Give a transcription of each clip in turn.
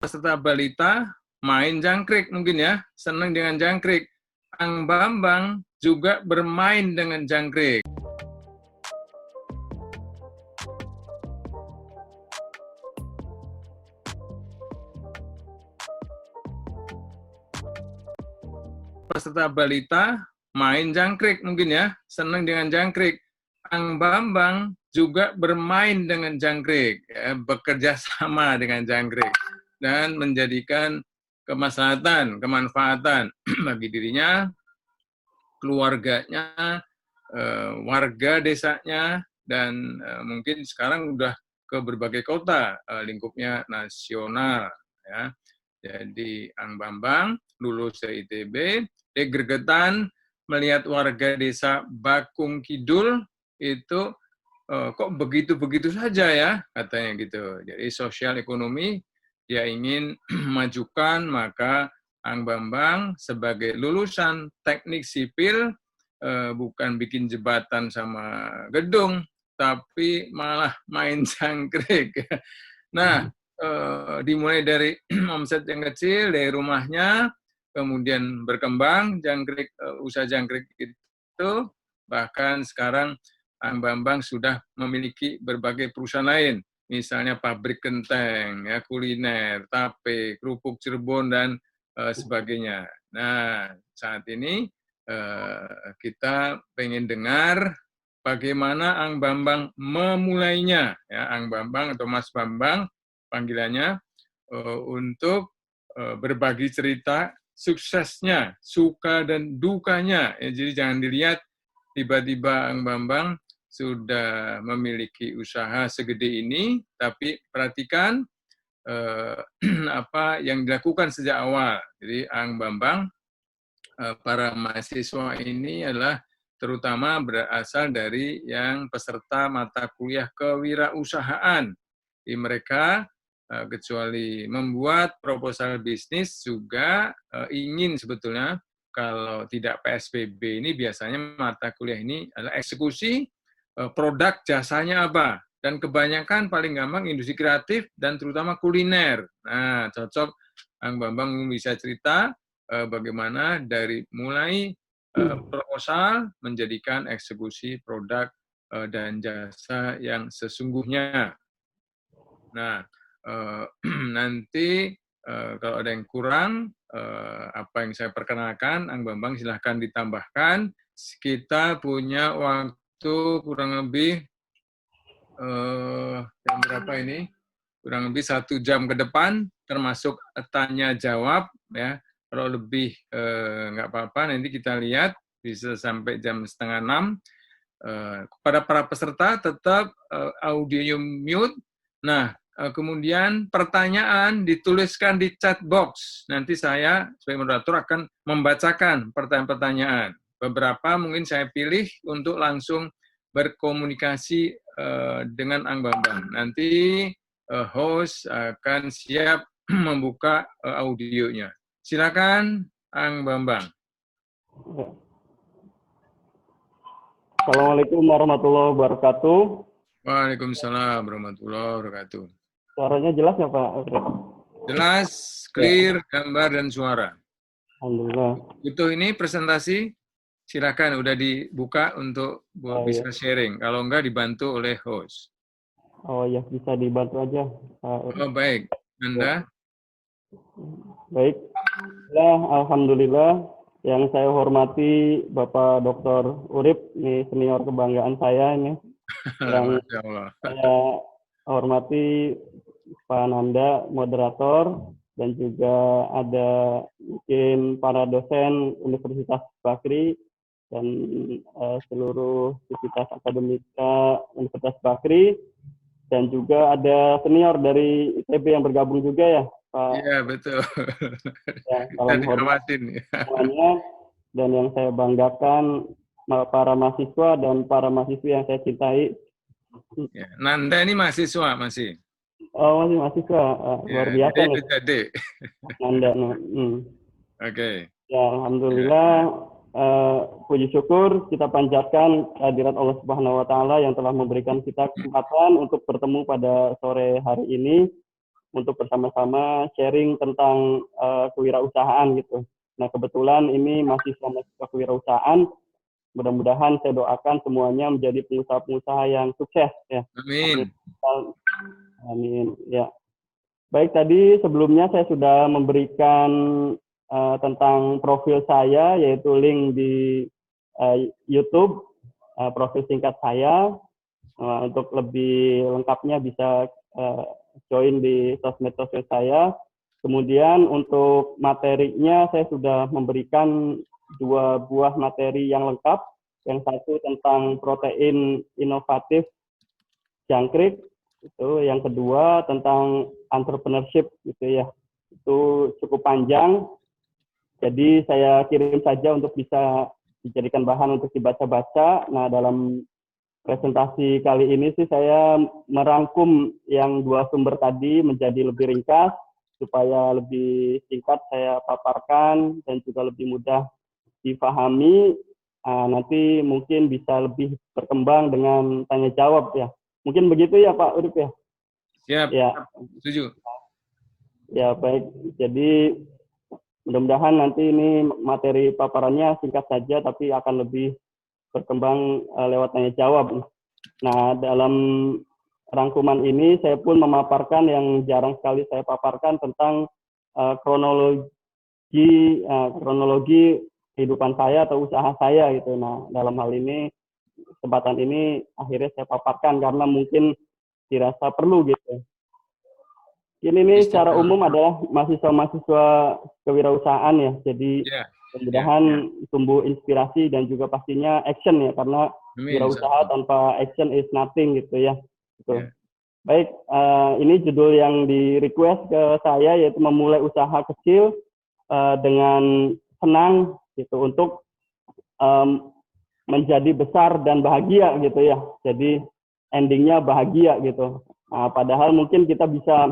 peserta balita main jangkrik mungkin ya, senang dengan jangkrik. Ang Bambang juga bermain dengan jangkrik. Peserta balita main jangkrik mungkin ya, senang dengan jangkrik. Ang Bambang juga bermain dengan jangkrik, ya, bekerja sama dengan jangkrik, dan menjadikan kemaslahatan, kemanfaatan bagi dirinya, keluarganya, warga desanya, dan mungkin sekarang udah ke berbagai kota, lingkupnya nasional. Ya. Jadi Ang Bambang lulus ITB, dia gregetan melihat warga desa Bakung Kidul itu kok begitu-begitu saja ya, katanya gitu. Jadi sosial ekonomi dia ingin majukan, maka Ang Bambang sebagai lulusan teknik sipil bukan bikin jembatan sama gedung, tapi malah main jangkrik. Nah, dimulai dari omset yang kecil dari rumahnya, kemudian berkembang jangkrik, usaha jangkrik itu, bahkan sekarang Ang Bambang sudah memiliki berbagai perusahaan lain, misalnya pabrik genteng, ya, kuliner, tape, kerupuk Cirebon, dan sebagainya. Nah, saat ini kita pengen dengar bagaimana Ang Bambang memulainya, ya, Ang Bambang atau Mas Bambang panggilannya, untuk berbagi cerita suksesnya, suka dan dukanya. Ya, jadi jangan dilihat tiba-tiba Ang Bambang sudah memiliki usaha segede ini, tapi perhatikan apa yang dilakukan sejak awal. Jadi Ang Bambang, para mahasiswa ini adalah terutama berasal dari yang peserta mata kuliah kewirausahaan. Di mereka kecuali membuat proposal bisnis juga ingin sebetulnya, kalau tidak PSBB ini biasanya mata kuliah ini adalah eksekusi produk jasanya apa. Dan kebanyakan paling gampang industri kreatif dan terutama kuliner. Nah, cocok Ang Bambang bisa cerita bagaimana dari mulai proposal menjadikan eksekusi produk dan jasa yang sesungguhnya. Nah, nanti kalau ada yang kurang, apa yang saya perkenalkan, Ang Bambang silahkan ditambahkan. Kita punya waktu kurang lebih jam berapa ini? Kurang lebih 1 jam ke depan, termasuk tanya jawab. Ya, kalau lebih nggak apa-apa, nanti kita lihat bisa sampai jam 5:30. Kepada para peserta tetap audio mute. Nah, kemudian pertanyaan dituliskan di chat box. Nanti saya sebagai moderator akan membacakan pertanyaan-pertanyaan. Beberapa mungkin saya pilih untuk langsung berkomunikasi dengan Ang Bambang. Nanti host akan siap membuka audionya. Silakan Ang Bambang. Assalamualaikum warahmatullahi wabarakatuh. Waalaikumsalam warahmatullahi wabarakatuh. Suaranya jelas ya Pak? Jelas, clear, gambar dan suara. Alhamdulillah. Butuh ini presentasi, silakan udah dibuka untuk bisa sharing. Kalau enggak dibantu oleh host. Oh ya, bisa dibantu aja. Oh baik, Anda? Baik. Ya, alhamdulillah. Yang saya hormati Bapak Dr. Urip, ini senior kebanggaan saya ini. Yang saya hormati Pak Nanda, moderator, dan juga ada mungkin para dosen Universitas Bakri dan seluruh sivitas akademika Universitas Bakri, dan juga ada senior dari ITB yang bergabung juga ya, Pak. Iya, betul. Ya, salam hormat semuanya, dan yang saya banggakan para mahasiswa dan para mahasiswi yang saya cintai. Ya, Nanda ini mahasiswa masih? Oh, masih mahasiswa. Luar biasa nih. Jadi. Nanda. Oke. Ya, alhamdulillah. Puji syukur kita panjatkan kehadirat Allah Subhanahu wa taala yang telah memberikan kita kesempatan untuk bertemu pada sore hari ini untuk bersama-sama sharing tentang kewirausahaan gitu. Nah, kebetulan ini mahasiswa kewirausahaan. Mudah-mudahan saya doakan semuanya menjadi pengusaha-pengusaha yang sukses ya. Amin. Amin. Ya. Baik, tadi sebelumnya saya sudah memberikan tentang profil saya, yaitu link di YouTube, profil singkat saya. Untuk lebih lengkapnya bisa join di sosmed-sosmed saya. Kemudian untuk materinya saya sudah memberikan 2 buah materi yang lengkap. Yang satu tentang protein inovatif jangkrik, itu yang kedua tentang entrepreneurship gitu ya. Itu cukup panjang. Jadi saya kirim saja untuk bisa dijadikan bahan untuk dibaca-baca. Nah, dalam presentasi kali ini sih saya merangkum yang 2 sumber tadi menjadi lebih ringkas supaya lebih singkat saya paparkan dan juga lebih mudah difahami. Nanti mungkin bisa lebih berkembang dengan tanya jawab ya. Mungkin begitu ya Pak Urip ya? Siap, ya. Setuju. Ya, baik. Jadi mudah-mudahan nanti ini materi paparannya singkat saja tapi akan lebih berkembang lewat tanya jawab. Nah, dalam rangkuman ini saya pun memaparkan yang jarang sekali saya paparkan tentang kronologi kehidupan saya atau usaha saya gitu. Nah, dalam hal ini kesempatan ini akhirnya saya paparkan karena mungkin dirasa perlu gitu. Ini secara umum adalah mahasiswa-mahasiswa kewirausahaan ya. Jadi mudah-mudahan tumbuh inspirasi dan juga pastinya action ya, karena wirausaha tanpa action is nothing gitu ya. Gitu. Baik, ini judul yang di request ke saya yaitu memulai usaha kecil dengan senang gitu untuk menjadi besar dan bahagia gitu ya. Jadi endingnya bahagia gitu. Nah, padahal mungkin kita bisa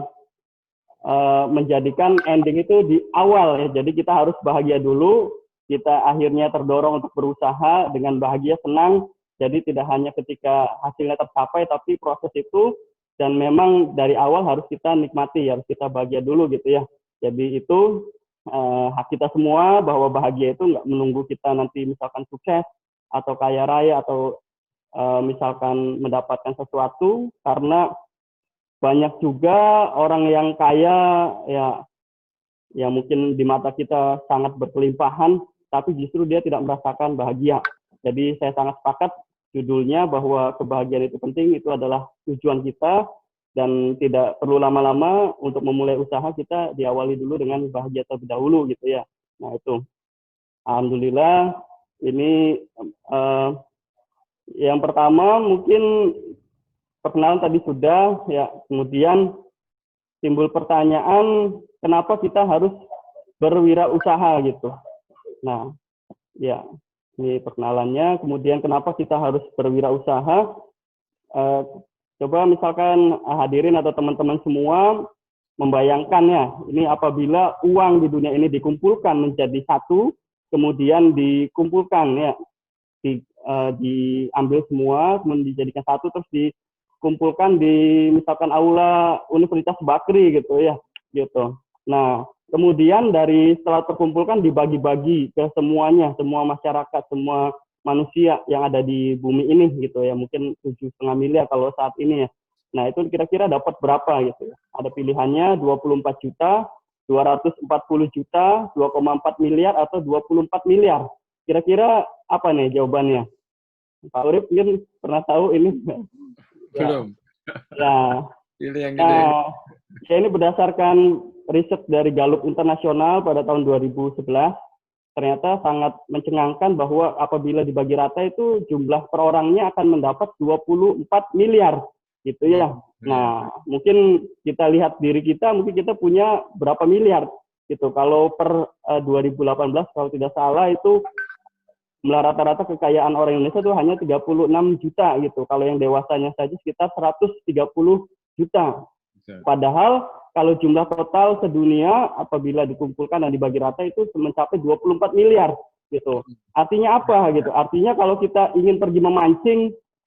menjadikan ending itu di awal ya. Jadi kita harus bahagia dulu, kita akhirnya terdorong untuk berusaha dengan bahagia, senang. Jadi tidak hanya ketika hasilnya tercapai, tapi proses itu dan memang dari awal harus kita nikmati, harus kita bahagia dulu gitu ya. Jadi itu hak kita semua, bahwa bahagia itu nggak menunggu kita nanti misalkan sukses atau kaya raya atau misalkan mendapatkan sesuatu, karena banyak juga orang yang kaya ya mungkin di mata kita sangat berkelimpahan, tapi justru dia tidak merasakan bahagia. Jadi saya sangat sepakat judulnya bahwa kebahagiaan itu penting, itu adalah tujuan kita. Dan tidak perlu lama-lama untuk memulai usaha, kita diawali dulu dengan bahagia terlebih dahulu gitu ya. Nah itu, alhamdulillah ini yang pertama mungkin perkenalan tadi sudah ya. Kemudian timbul pertanyaan, kenapa kita harus berwirausaha gitu. Nah ya, ini perkenalannya. Kemudian kenapa kita harus berwirausaha? Coba misalkan hadirin atau teman-teman semua membayangkan ya, ini apabila uang di dunia ini dikumpulkan menjadi satu, kemudian dikumpulkan ya, diambil semua, kemudian dijadikan satu, terus dikumpulkan di misalkan aula Universitas Bakri gitu ya, gitu. Nah, kemudian setelah terkumpulkan dibagi-bagi ke semuanya, semua masyarakat, semua manusia yang ada di bumi ini gitu ya, mungkin 7,5 miliar kalau saat ini ya. Nah itu kira-kira dapat berapa gitu ya. Ada pilihannya 24 juta, 240 juta, 2,4 miliar atau 24 miliar. Kira-kira apa nih jawabannya? Pak Urip mungkin pernah tahu ini? Belum. Ya. Nah, ini berdasarkan riset dari Gallup Internasional pada tahun 2011. Ternyata sangat mencengangkan bahwa apabila dibagi rata itu jumlah per orangnya akan mendapat 24 miliar gitu ya. Nah, mungkin kita lihat diri kita, mungkin kita punya berapa miliar gitu. Kalau per 2018 kalau tidak salah itu rata-rata kekayaan orang Indonesia itu hanya 36 juta gitu. Kalau yang dewasanya saja sekitar 130 juta. Padahal kalau jumlah total sedunia apabila dikumpulkan dan dibagi rata itu mencapai 24 miliar gitu. Artinya apa gitu? Artinya kalau kita ingin pergi memancing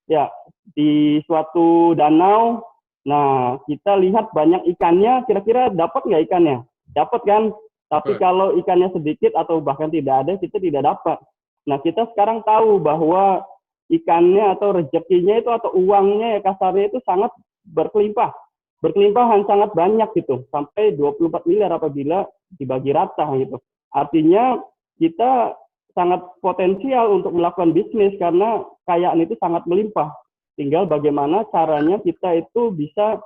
ya di suatu danau, Nah, kita lihat banyak ikannya, kira-kira dapat nggak ikannya? Dapat kan? Tapi kalau ikannya sedikit atau bahkan tidak ada, kita tidak dapat. Nah, kita sekarang tahu bahwa ikannya atau rezekinya itu atau uangnya ya kasarnya itu sangat berkelimpah. Berkelimpahan sangat banyak gitu, sampai 24 miliar apabila dibagi rata gitu. Artinya kita sangat potensial untuk melakukan bisnis karena kekayaan itu sangat melimpah. Tinggal bagaimana caranya kita itu bisa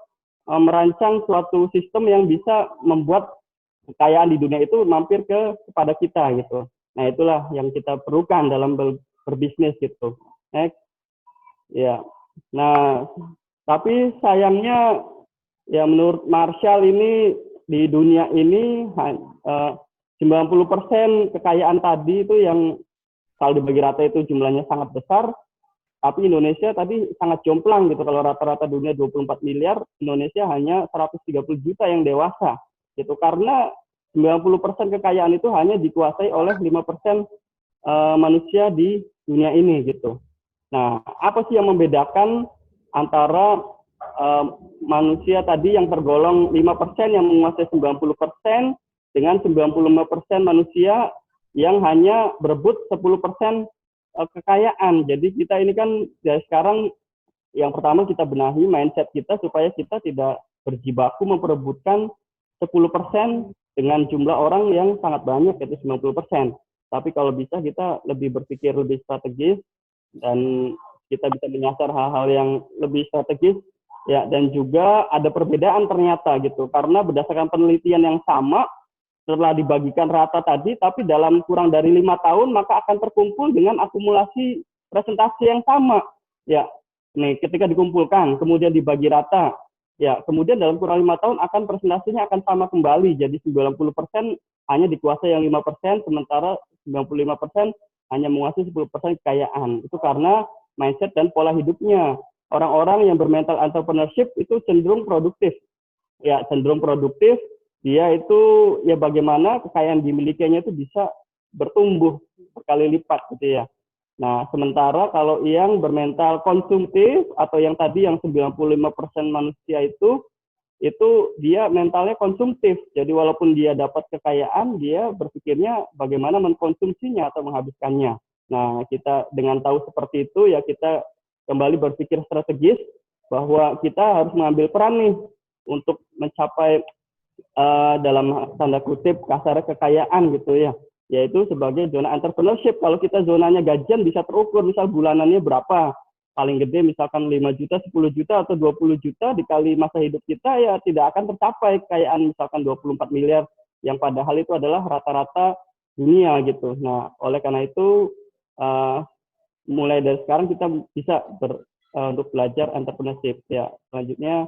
merancang suatu sistem yang bisa membuat kekayaan di dunia itu mampir kepada kita gitu. Nah, itulah yang kita perlukan dalam berbisnis gitu. Next. Ya. Nah, tapi sayangnya ya menurut Marshall ini di dunia ini 90% kekayaan tadi itu yang kalau dibagi rata itu jumlahnya sangat besar, tapi Indonesia tadi sangat jomplang gitu. Kalau rata-rata dunia 24 miliar, Indonesia hanya 130 juta yang dewasa gitu. Karena 90% kekayaan itu hanya dikuasai oleh 5% manusia di dunia ini gitu. Nah, apa sih yang membedakan antara manusia tadi yang tergolong 5% yang menguasai 90% dengan 95% manusia yang hanya berebut 10% kekayaan. Jadi kita ini kan ya sekarang yang pertama kita benahi mindset kita supaya kita tidak berjibaku memperebutkan 10% dengan jumlah orang yang sangat banyak, yaitu 90%. Tapi kalau bisa kita lebih berpikir lebih strategis dan kita bisa menyasar hal-hal yang lebih strategis ya, dan juga ada perbedaan ternyata gitu, karena berdasarkan penelitian yang sama setelah dibagikan rata tadi, tapi dalam kurang dari 5 tahun maka akan terkumpul dengan akumulasi presentasi yang sama ya. Nih, ketika dikumpulkan kemudian dibagi rata ya, kemudian dalam kurang 5 tahun akan presentasinya akan sama kembali, jadi 90% hanya dikuasai yang 5%, sementara 95% hanya menguasai 10% kekayaan. Itu karena mindset dan pola hidupnya. Orang-orang yang bermental entrepreneurship itu cenderung produktif. Ya, cenderung produktif, dia itu ya bagaimana kekayaan dimilikinya itu bisa bertumbuh berkali lipat gitu ya. Nah, sementara kalau yang bermental konsumtif atau yang tadi yang 95% manusia itu dia mentalnya konsumtif. Jadi walaupun dia dapat kekayaan, dia berpikirnya bagaimana mengkonsumsinya atau menghabiskannya. Nah, kita dengan tahu seperti itu ya kita kembali berpikir strategis bahwa kita harus mengambil peran nih untuk mencapai dalam tanda kutip kasar kekayaan gitu ya, yaitu sebagai zona entrepreneurship. Kalau kita zonanya gajian bisa terukur, misal bulanannya berapa, paling gede misalkan 5 juta, 10 juta, atau 20 juta dikali masa hidup kita ya tidak akan tercapai kekayaan misalkan 24 miliar, yang padahal itu adalah rata-rata dunia gitu. Nah, oleh karena itu mulai dari sekarang kita bisa untuk belajar entrepreneurship ya. Selanjutnya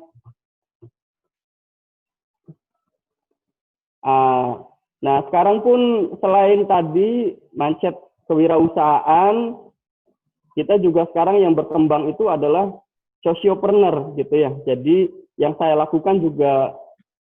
nah, sekarang pun selain tadi mindset kewirausahaan, kita juga sekarang yang berkembang itu adalah sociopreneur gitu ya. Jadi yang saya lakukan juga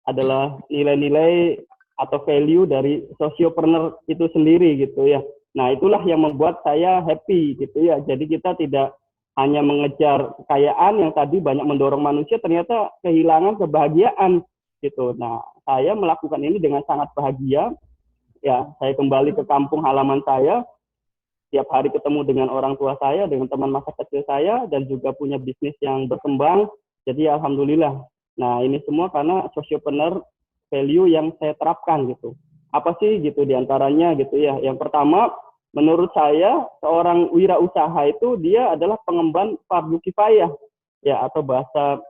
adalah nilai-nilai atau value dari sociopreneur itu sendiri gitu ya. Nah, itulah yang membuat saya happy gitu ya. Jadi kita tidak hanya mengejar kekayaan yang tadi banyak mendorong manusia, ternyata kehilangan kebahagiaan gitu. Nah, saya melakukan ini dengan sangat bahagia. Ya, saya kembali ke kampung halaman saya, tiap hari ketemu dengan orang tua saya, dengan teman masa kecil saya, dan juga punya bisnis yang berkembang. Jadi alhamdulillah. Nah, ini semua karena sociopreneur value yang saya terapkan gitu. Apa sih gitu diantaranya gitu ya. Yang pertama, menurut saya seorang wirausaha itu dia adalah pengemban fardu kifayah ya, atau bahasa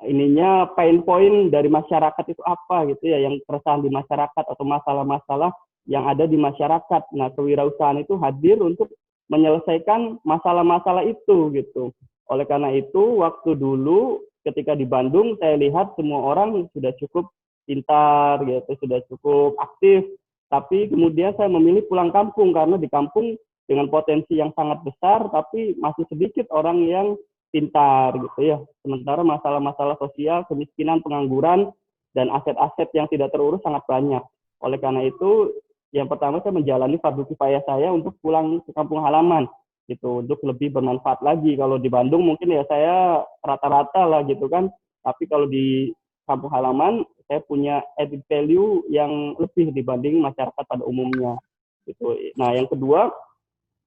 ininya pain point dari masyarakat itu apa gitu ya, yang keresahan di masyarakat atau masalah-masalah yang ada di masyarakat. Nah, kewirausahaan itu hadir untuk menyelesaikan masalah-masalah itu gitu. Oleh karena itu, waktu dulu ketika di Bandung saya lihat semua orang sudah cukup pintar gitu, sudah cukup aktif, tapi kemudian saya memilih pulang kampung karena di kampung dengan potensi yang sangat besar tapi masih sedikit orang yang pintar gitu ya. Sementara masalah-masalah sosial, kemiskinan, pengangguran, dan aset-aset yang tidak terurus sangat banyak. Oleh karena itu, yang pertama saya menjalani fardu kifayah saya untuk pulang ke kampung halaman gitu, untuk lebih bermanfaat lagi. Kalau di Bandung mungkin ya saya rata-rata lah gitu kan, Tapi kalau di kampung halaman, saya punya added value yang lebih dibanding masyarakat pada umumnya. Gitu. Nah, yang kedua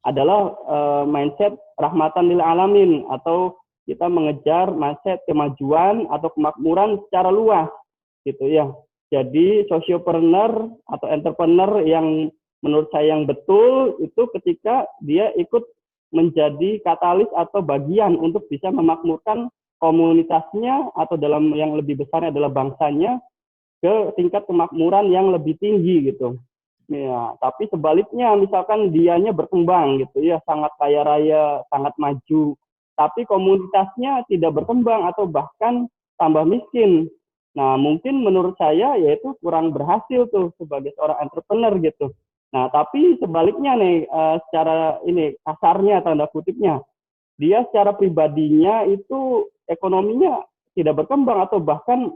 adalah mindset rahmatan lil alamin, atau kita mengejar mindset kemajuan atau kemakmuran secara luas, gitu ya. Jadi sociopreneur atau entrepreneur yang menurut saya yang betul itu ketika dia ikut menjadi katalis atau bagian untuk bisa memakmurkan komunitasnya, atau dalam yang lebih besar adalah bangsanya, ke tingkat kemakmuran yang lebih tinggi gitu. Ya, tapi sebaliknya misalkan dianya berkembang gitu ya, sangat kaya raya, sangat maju, tapi komunitasnya tidak berkembang atau bahkan tambah miskin. Nah, mungkin menurut saya yaitu kurang berhasil tuh sebagai seorang entrepreneur gitu. Nah, tapi sebaliknya nih, secara ini kasarnya tanda kutipnya, dia secara pribadinya itu ekonominya tidak berkembang atau bahkan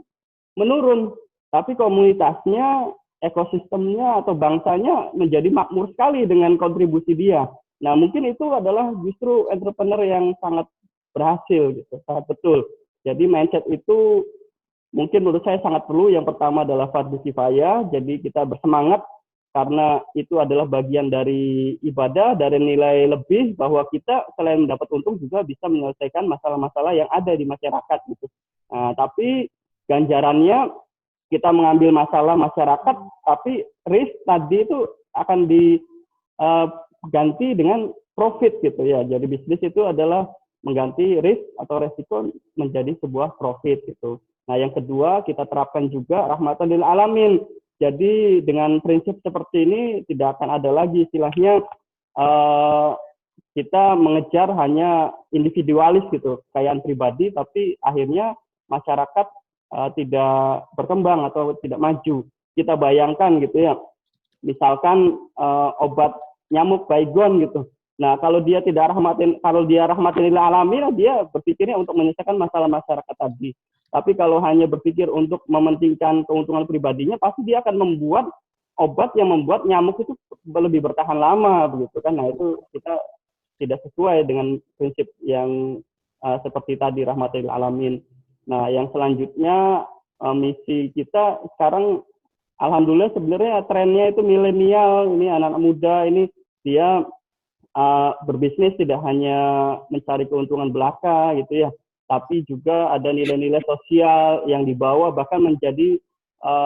menurun, tapi komunitasnya, ekosistemnya atau bangsanya menjadi makmur sekali dengan kontribusi dia. Nah, mungkin itu adalah justru entrepreneur yang sangat berhasil gitu, sangat betul. Jadi mindset itu mungkin menurut saya sangat perlu. Yang pertama adalah fardhu kifayah, jadi kita bersemangat karena itu adalah bagian dari ibadah, dari nilai lebih bahwa kita selain mendapat untung juga bisa menyelesaikan masalah-masalah yang ada di masyarakat gitu. Nah, tapi ganjarannya kita mengambil masalah masyarakat, tapi risk tadi itu akan diganti dengan profit gitu ya. Jadi bisnis itu adalah mengganti risk atau resiko menjadi sebuah profit gitu. Nah, yang kedua kita terapkan juga rahmatan lil alamin. Jadi dengan prinsip seperti ini tidak akan ada lagi istilahnya kita mengejar hanya individualis gitu, kekayaan pribadi, tapi akhirnya masyarakat tidak berkembang atau tidak maju. Kita bayangkan gitu ya, misalkan obat nyamuk baygon gitu. Nah, kalau dia rahmatin lil alamin, dia berpikirnya untuk menyelesaikan masalah masyarakat tadi. Tapi kalau hanya berpikir untuk mementingkan keuntungan pribadinya, pasti dia akan membuat obat yang membuat nyamuk itu lebih bertahan lama begitu kan. Nah, itu kita tidak sesuai dengan prinsip yang seperti tadi rahmatil alamin. Nah, yang selanjutnya misi kita sekarang alhamdulillah sebenarnya trennya itu milenial, ini anak-anak muda ini dia berbisnis tidak hanya mencari keuntungan belaka gitu ya, tapi juga ada nilai-nilai sosial yang dibawa bahkan menjadi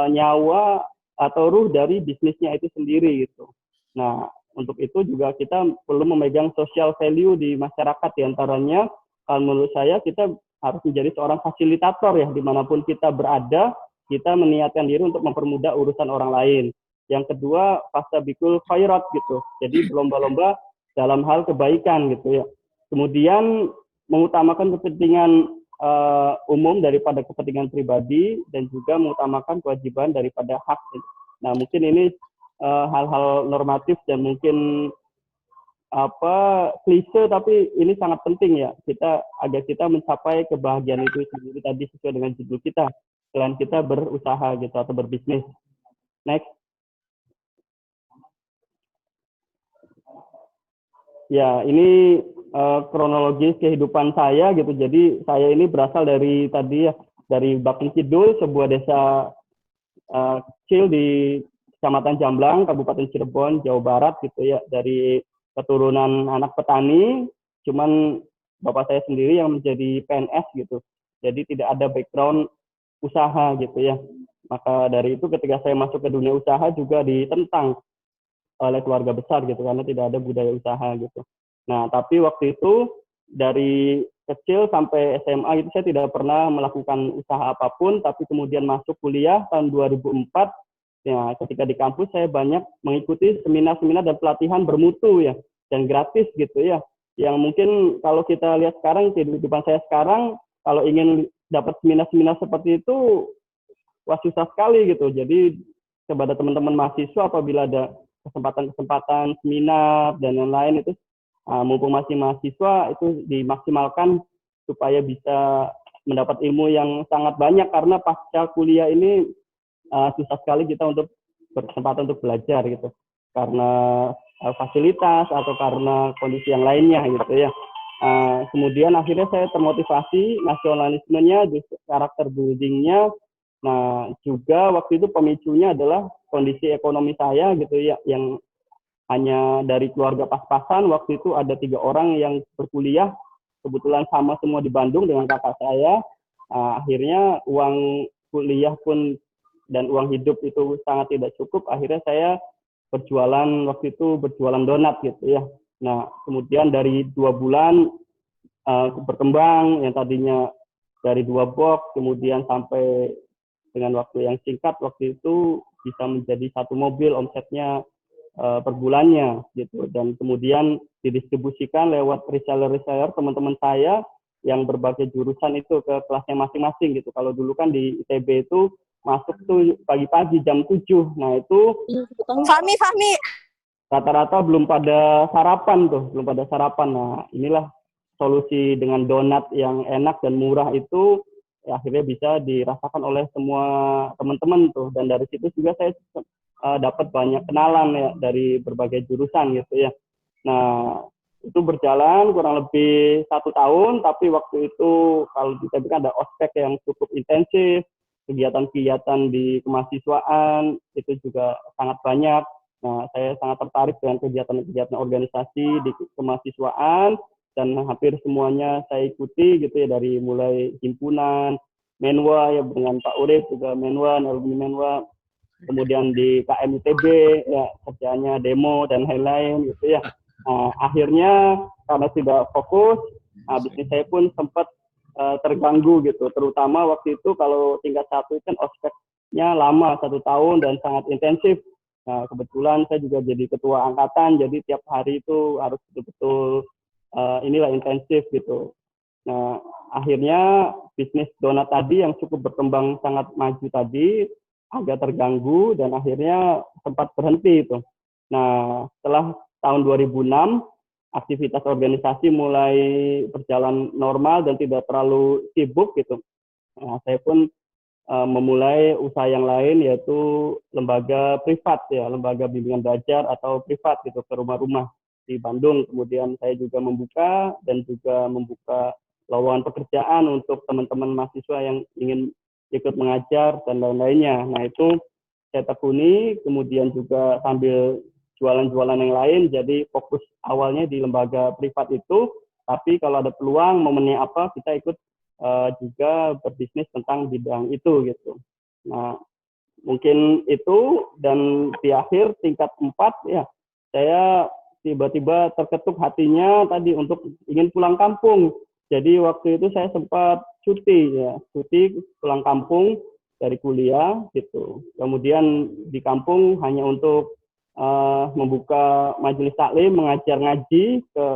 nyawa atau ruh dari bisnisnya itu sendiri gitu. Nah, untuk itu juga kita perlu memegang social value di masyarakat, diantaranya kalau menurut saya kita harus menjadi seorang fasilitator ya, dimanapun kita berada, kita meniatkan diri untuk mempermudah urusan orang lain. Yang kedua, fastabiqul khairat gitu, jadi berlomba-lomba dalam hal kebaikan gitu ya. Kemudian mengutamakan kepentingan umum daripada kepentingan pribadi, dan juga mengutamakan kewajiban daripada hak. Nah, mungkin ini hal-hal normatif dan mungkin klise, tapi ini sangat penting ya, kita agar kita mencapai kebahagiaan itu sendiri tadi sesuai dengan judul kita, selain kita berusaha gitu atau berbisnis. Next. Ya, ini kronologis kehidupan saya gitu. Jadi saya ini berasal dari tadi ya, dari Bakung Kidul, sebuah desa kecil di Kecamatan Jamblang, Kabupaten Cirebon, Jawa Barat gitu ya. Dari keturunan anak petani, cuman bapak saya sendiri yang menjadi PNS gitu. Jadi tidak ada background usaha gitu ya. Maka dari itu ketika saya masuk ke dunia usaha juga ditentang oleh keluarga besar gitu, karena tidak ada budaya usaha gitu. Nah, tapi waktu itu dari kecil sampai SMA itu saya tidak pernah melakukan usaha apapun, tapi kemudian masuk kuliah tahun 2004. Ya, ketika di kampus saya banyak mengikuti seminar-seminar dan pelatihan bermutu ya, dan gratis gitu ya. Yang mungkin kalau kita lihat sekarang, kehidupan saya sekarang, kalau ingin dapat seminar-seminar seperti itu, wah susah sekali gitu. Jadi kepada teman-teman mahasiswa apabila ada kesempatan-kesempatan seminar dan lain-lain itu, mumpung masih mahasiswa itu dimaksimalkan supaya bisa mendapat ilmu yang sangat banyak, karena pasca kuliah ini susah sekali kita untuk berkesempatan untuk belajar gitu, karena fasilitas atau karena kondisi yang lainnya gitu ya. Kemudian akhirnya saya termotivasi nasionalismenya, karakter buildingnya. Nah, juga waktu itu pemicunya adalah kondisi ekonomi saya gitu ya, yang hanya dari keluarga pas-pasan. Waktu itu ada 3 orang yang berkuliah, kebetulan sama semua di Bandung dengan kakak saya. Akhirnya uang kuliah pun dan uang hidup itu sangat tidak cukup. Akhirnya saya waktu itu berjualan donat gitu ya. Nah, kemudian dari 2 bulan berkembang, yang tadinya dari 2 box, kemudian sampai dengan waktu yang singkat waktu itu bisa menjadi 1 mobil omsetnya per bulannya gitu, dan kemudian didistribusikan lewat reseller teman-teman saya yang berbagai jurusan itu ke kelasnya masing-masing gitu. Kalau dulu kan di ITB itu masuk tuh pagi-pagi jam 7. Nah, itu Fahmi. rata-rata belum pada sarapan. Nah, inilah solusi dengan donat yang enak dan murah itu ya, akhirnya bisa dirasakan oleh semua teman-teman tuh, dan dari situ juga saya dapat banyak kenalan ya dari berbagai jurusan gitu ya. Nah, itu berjalan kurang lebih 1 tahun, tapi waktu itu kalau kita bilang ada ospek yang cukup intensif, kegiatan-kegiatan di kemahasiswaan itu juga sangat banyak. Nah, saya sangat tertarik dengan kegiatan-kegiatan organisasi di kemahasiswaan, dan hampir semuanya saya ikuti gitu ya, dari mulai himpunan, Menwa ya dengan Pak Urip juga Menwa, alumni Menwa, kemudian di KM ITB ya kerjanya demo dan lain-lain gitu ya. Nah, akhirnya karena tidak fokus, bisnis saya pun sempat terganggu gitu, terutama waktu itu kalau tingkat 1 kan ospeknya lama 1 tahun dan sangat intensif. Nah, kebetulan saya juga jadi ketua angkatan, jadi tiap hari itu harus betul-betul inilah intensif gitu. Nah, akhirnya bisnis donat tadi yang cukup berkembang sangat maju tadi agak terganggu dan akhirnya sempat berhenti itu. Nah, setelah tahun 2006 aktivitas organisasi mulai berjalan normal dan tidak terlalu sibuk gitu. Nah, saya pun memulai usaha yang lain, yaitu lembaga privat ya, lembaga bimbingan belajar atau privat gitu, ke rumah-rumah di Bandung. Kemudian saya juga membuka lowongan pekerjaan untuk teman-teman mahasiswa yang ingin ikut mengajar dan lain-lainnya. Nah, itu saya tekuni, kemudian juga sambil jualan-jualan yang lain. Jadi fokus awalnya di lembaga privat itu, tapi kalau ada peluang momennya apa, kita ikut juga berbisnis tentang bidang itu gitu. Nah, mungkin itu, dan di akhir tingkat 4 ya, saya tiba-tiba terketuk hatinya tadi untuk ingin pulang kampung. Jadi waktu itu saya sempat cuti pulang kampung dari kuliah gitu. Kemudian di kampung hanya untuk membuka majelis taklim, mengajar ngaji ke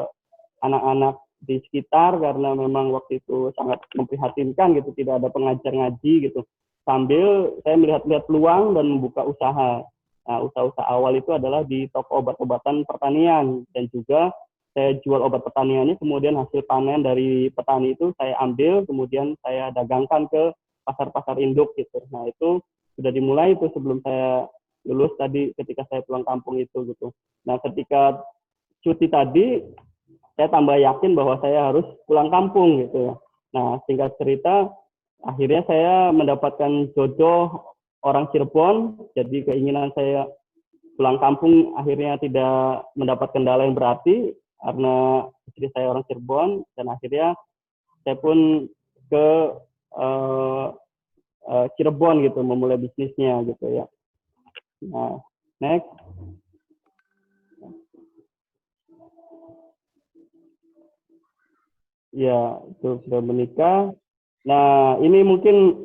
anak-anak di sekitar, karena memang waktu itu sangat memprihatinkan gitu, tidak ada pengajar ngaji gitu. Sambil saya melihat-lihat peluang dan membuka usaha. Nah, usaha-usaha awal itu adalah di toko obat-obatan pertanian, dan juga saya jual obat pertaniannya, kemudian hasil panen dari petani itu saya ambil, kemudian saya dagangkan ke pasar-pasar induk gitu. Nah, itu sudah dimulai itu sebelum saya lulus tadi, ketika saya pulang kampung itu gitu. Nah, ketika cuti tadi, saya tambah yakin bahwa saya harus pulang kampung gitu ya. Nah, singkat cerita, akhirnya saya mendapatkan jodoh orang Cirebon, jadi keinginan saya pulang kampung akhirnya tidak mendapat kendala yang berarti, karena istri saya orang Cirebon, dan akhirnya saya pun ke Cirebon gitu, memulai bisnisnya gitu ya. Nah, next. Ya, itu sudah menikah. Nah, ini mungkin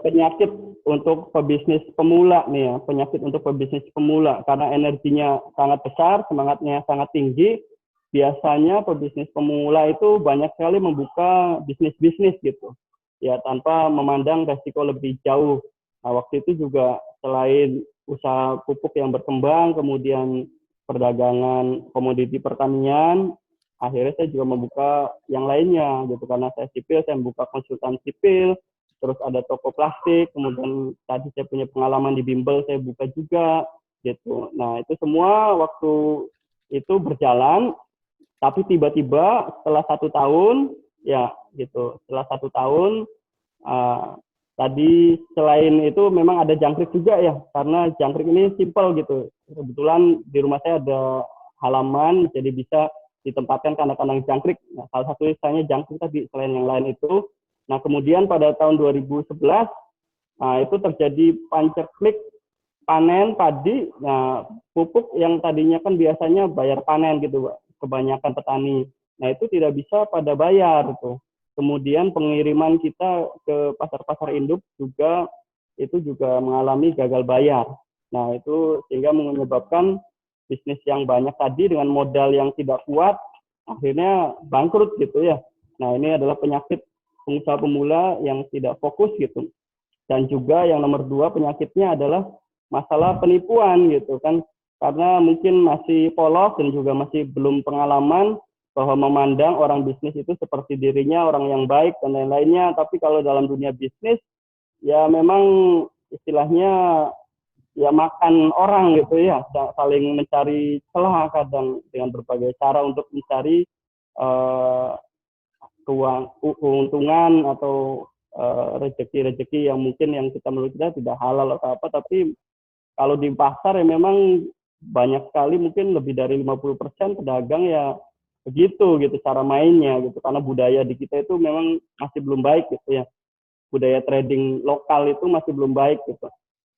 penyakit untuk pebisnis pemula nih ya, penyakit untuk pebisnis pemula, karena energinya sangat besar, semangatnya sangat tinggi. Biasanya pebisnis pemula itu banyak sekali membuka bisnis-bisnis gitu, ya, tanpa memandang resiko lebih jauh. Nah, waktu itu juga selain usaha pupuk yang berkembang, kemudian perdagangan komoditi pertanian, akhirnya saya juga membuka yang lainnya gitu, karena saya sipil, saya membuka konsultan sipil, terus ada toko plastik, kemudian tadi saya punya pengalaman di bimbel, saya buka juga gitu. Nah, itu semua waktu itu berjalan, Tapi tiba-tiba setelah 1 tahun, ya gitu, setelah 1 tahun, tadi selain itu memang ada jangkrik juga ya, karena jangkrik ini simple gitu. Kebetulan di rumah saya ada halaman, jadi bisa ditempatkan kandang-kandang jangkrik. Nah, salah satu misalnya jangkrik tadi, selain yang lain itu. Nah, kemudian pada tahun 2011, nah, itu terjadi panceklik panen padi. Nah, pupuk yang tadinya kan biasanya bayar panen gitu, Pak, kebanyakan petani. Nah, itu tidak bisa pada bayar tuh. Kemudian pengiriman kita ke pasar-pasar induk juga itu juga mengalami gagal bayar. Nah, itu sehingga menyebabkan bisnis yang banyak tadi dengan modal yang tidak kuat akhirnya bangkrut gitu ya. Nah, ini adalah penyakit pengusaha pemula yang tidak fokus gitu. Dan juga yang nomor 2 penyakitnya adalah masalah penipuan gitu kan, karena mungkin masih polos dan juga masih belum pengalaman bahwa memandang orang bisnis itu seperti dirinya orang yang baik dan lain-lainnya. Tapi kalau dalam dunia bisnis ya memang istilahnya ya makan orang gitu ya, saling mencari celah kadang dengan berbagai cara untuk mencari keuntungan atau rezeki-rezeki yang mungkin yang kita menurut kita tidak halal atau apa, tapi kalau di pasar ya memang banyak sekali, mungkin lebih dari 50% pedagang ya begitu gitu cara mainnya gitu, karena budaya di kita itu memang masih belum baik gitu ya, budaya trading lokal itu masih belum baik gitu.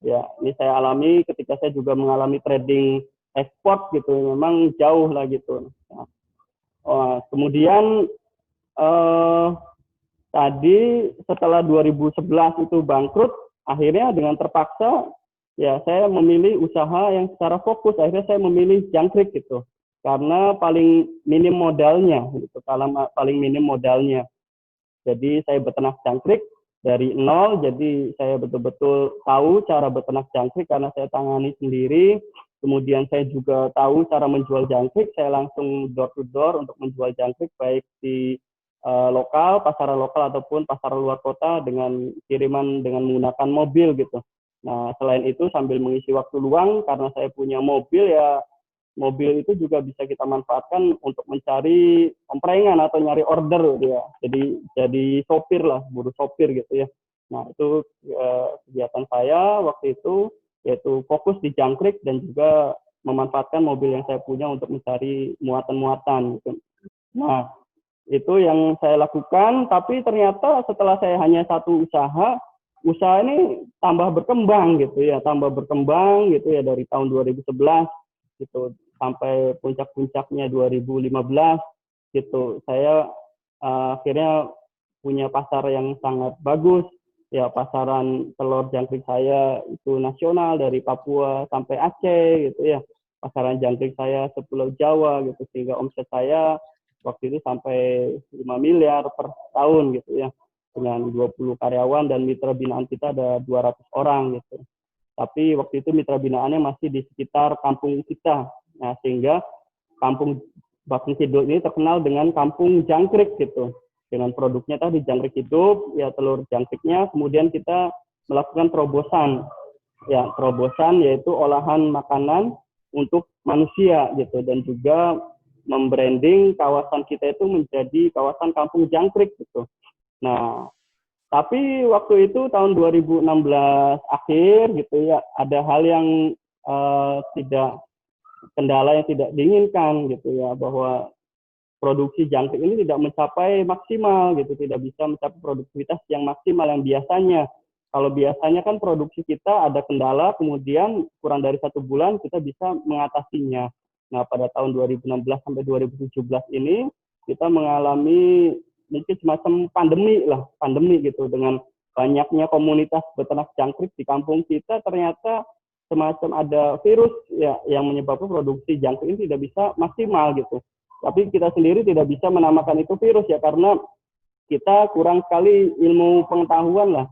Ya, ini saya alami ketika saya juga mengalami trading ekspor gitu, memang jauh lah gitu. Nah, kemudian tadi setelah 2011 itu bangkrut, akhirnya dengan terpaksa ya saya memilih usaha yang secara fokus. Akhirnya saya memilih jangkrik gitu, karena paling minim modalnya gitu, paling minim modalnya. Jadi saya beternak jangkrik dari nol, jadi saya betul-betul tahu cara beternak jangkrik karena saya tangani sendiri. Kemudian saya juga tahu cara menjual jangkrik, saya langsung door to door untuk menjual jangkrik baik di lokal, pasaran lokal ataupun pasar luar kota dengan kiriman dengan menggunakan mobil gitu. Nah, selain itu sambil mengisi waktu luang karena saya punya mobil ya, mobil itu juga bisa kita manfaatkan untuk mencari omprengan atau nyari order ya. Jadi sopir lah, buruh sopir gitu ya. Nah, itu kegiatan saya waktu itu yaitu fokus di jangkrik dan juga memanfaatkan mobil yang saya punya untuk mencari muatan-muatan gitu. Nah, itu yang saya lakukan, tapi ternyata setelah saya hanya satu usaha ini tambah berkembang gitu ya, dari tahun 2011 gitu sampai puncak-puncaknya 2015 gitu. Saya akhirnya punya pasar yang sangat bagus ya, pasaran telur jangkrik saya itu nasional dari Papua sampai Aceh gitu ya. Pasaran jangkrik saya sepulau Jawa gitu, sehingga omset saya waktu itu sampai 5 miliar per tahun gitu ya, dengan 20 karyawan dan mitra binaan kita ada 200 orang gitu. Tapi waktu itu mitra binaannya masih di sekitar kampung kita. Nah, sehingga kampung Bakung Kidul ini terkenal dengan kampung jangkrik gitu. Dengan produknya tadi jangkrik hidup, ya telur jangkriknya, kemudian kita melakukan terobosan. Ya, terobosan yaitu olahan makanan untuk manusia gitu, dan juga membranding kawasan kita itu menjadi kawasan kampung jangkrik gitu. Nah, tapi waktu itu tahun 2016 akhir gitu ya, ada hal yang kendala yang tidak diinginkan gitu ya, bahwa produksi jangkrik ini tidak mencapai maksimal gitu, tidak bisa mencapai produktivitas yang maksimal yang biasanya. Kalau biasanya kan produksi kita ada kendala, kemudian kurang dari 1 bulan kita bisa mengatasinya. Nah, pada tahun 2016 sampai 2017 ini kita mengalami mungkin semacam pandemi gitu, dengan banyaknya komunitas beternak jangkrik di kampung kita. Ternyata semacam ada virus ya yang menyebabkan produksi jangkrik ini tidak bisa maksimal gitu. Tapi kita sendiri tidak bisa menamakan itu virus ya, karena kita kurang sekali ilmu pengetahuan lah,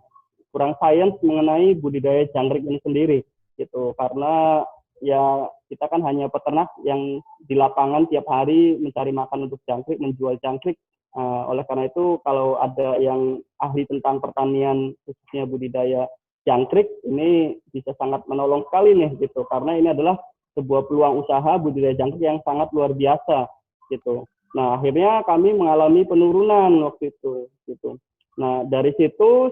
kurang sains mengenai budidaya jangkrik ini sendiri gitu. Karena ya kita kan hanya peternak yang di lapangan tiap hari mencari makan untuk jangkrik, menjual jangkrik. Oleh karena itu kalau ada yang ahli tentang pertanian khususnya budidaya jangkrik, ini bisa sangat menolong sekali nih gitu, karena ini adalah sebuah peluang usaha budidaya jangkrik yang sangat luar biasa gitu. Nah, akhirnya kami mengalami penurunan waktu itu gitu. Nah, dari situ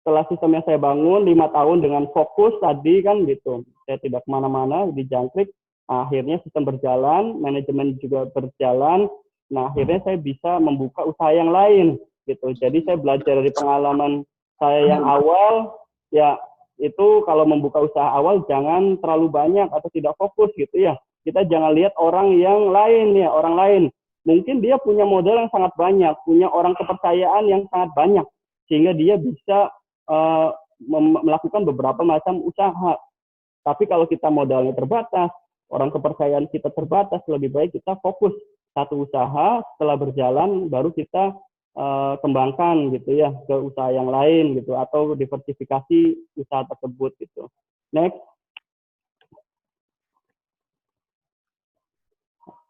setelah sistem yang saya bangun 5 tahun dengan fokus tadi kan gitu, saya tidak kemana-mana di Jangkrik. Nah, akhirnya sistem berjalan, manajemen juga berjalan. Nah, akhirnya saya bisa membuka usaha yang lain gitu. Jadi saya belajar dari pengalaman saya yang awal, ya itu kalau membuka usaha awal jangan terlalu banyak atau tidak fokus gitu ya. Kita jangan lihat orang yang lain ya, orang lain. Mungkin dia punya modal yang sangat banyak, punya orang kepercayaan yang sangat banyak, sehingga dia bisa melakukan beberapa macam usaha. Tapi kalau kita modalnya terbatas, orang kepercayaan kita terbatas, lebih baik kita fokus satu usaha, setelah berjalan baru kita kembangkan gitu ya ke usaha yang lain gitu, atau diversifikasi usaha tersebut gitu. Next.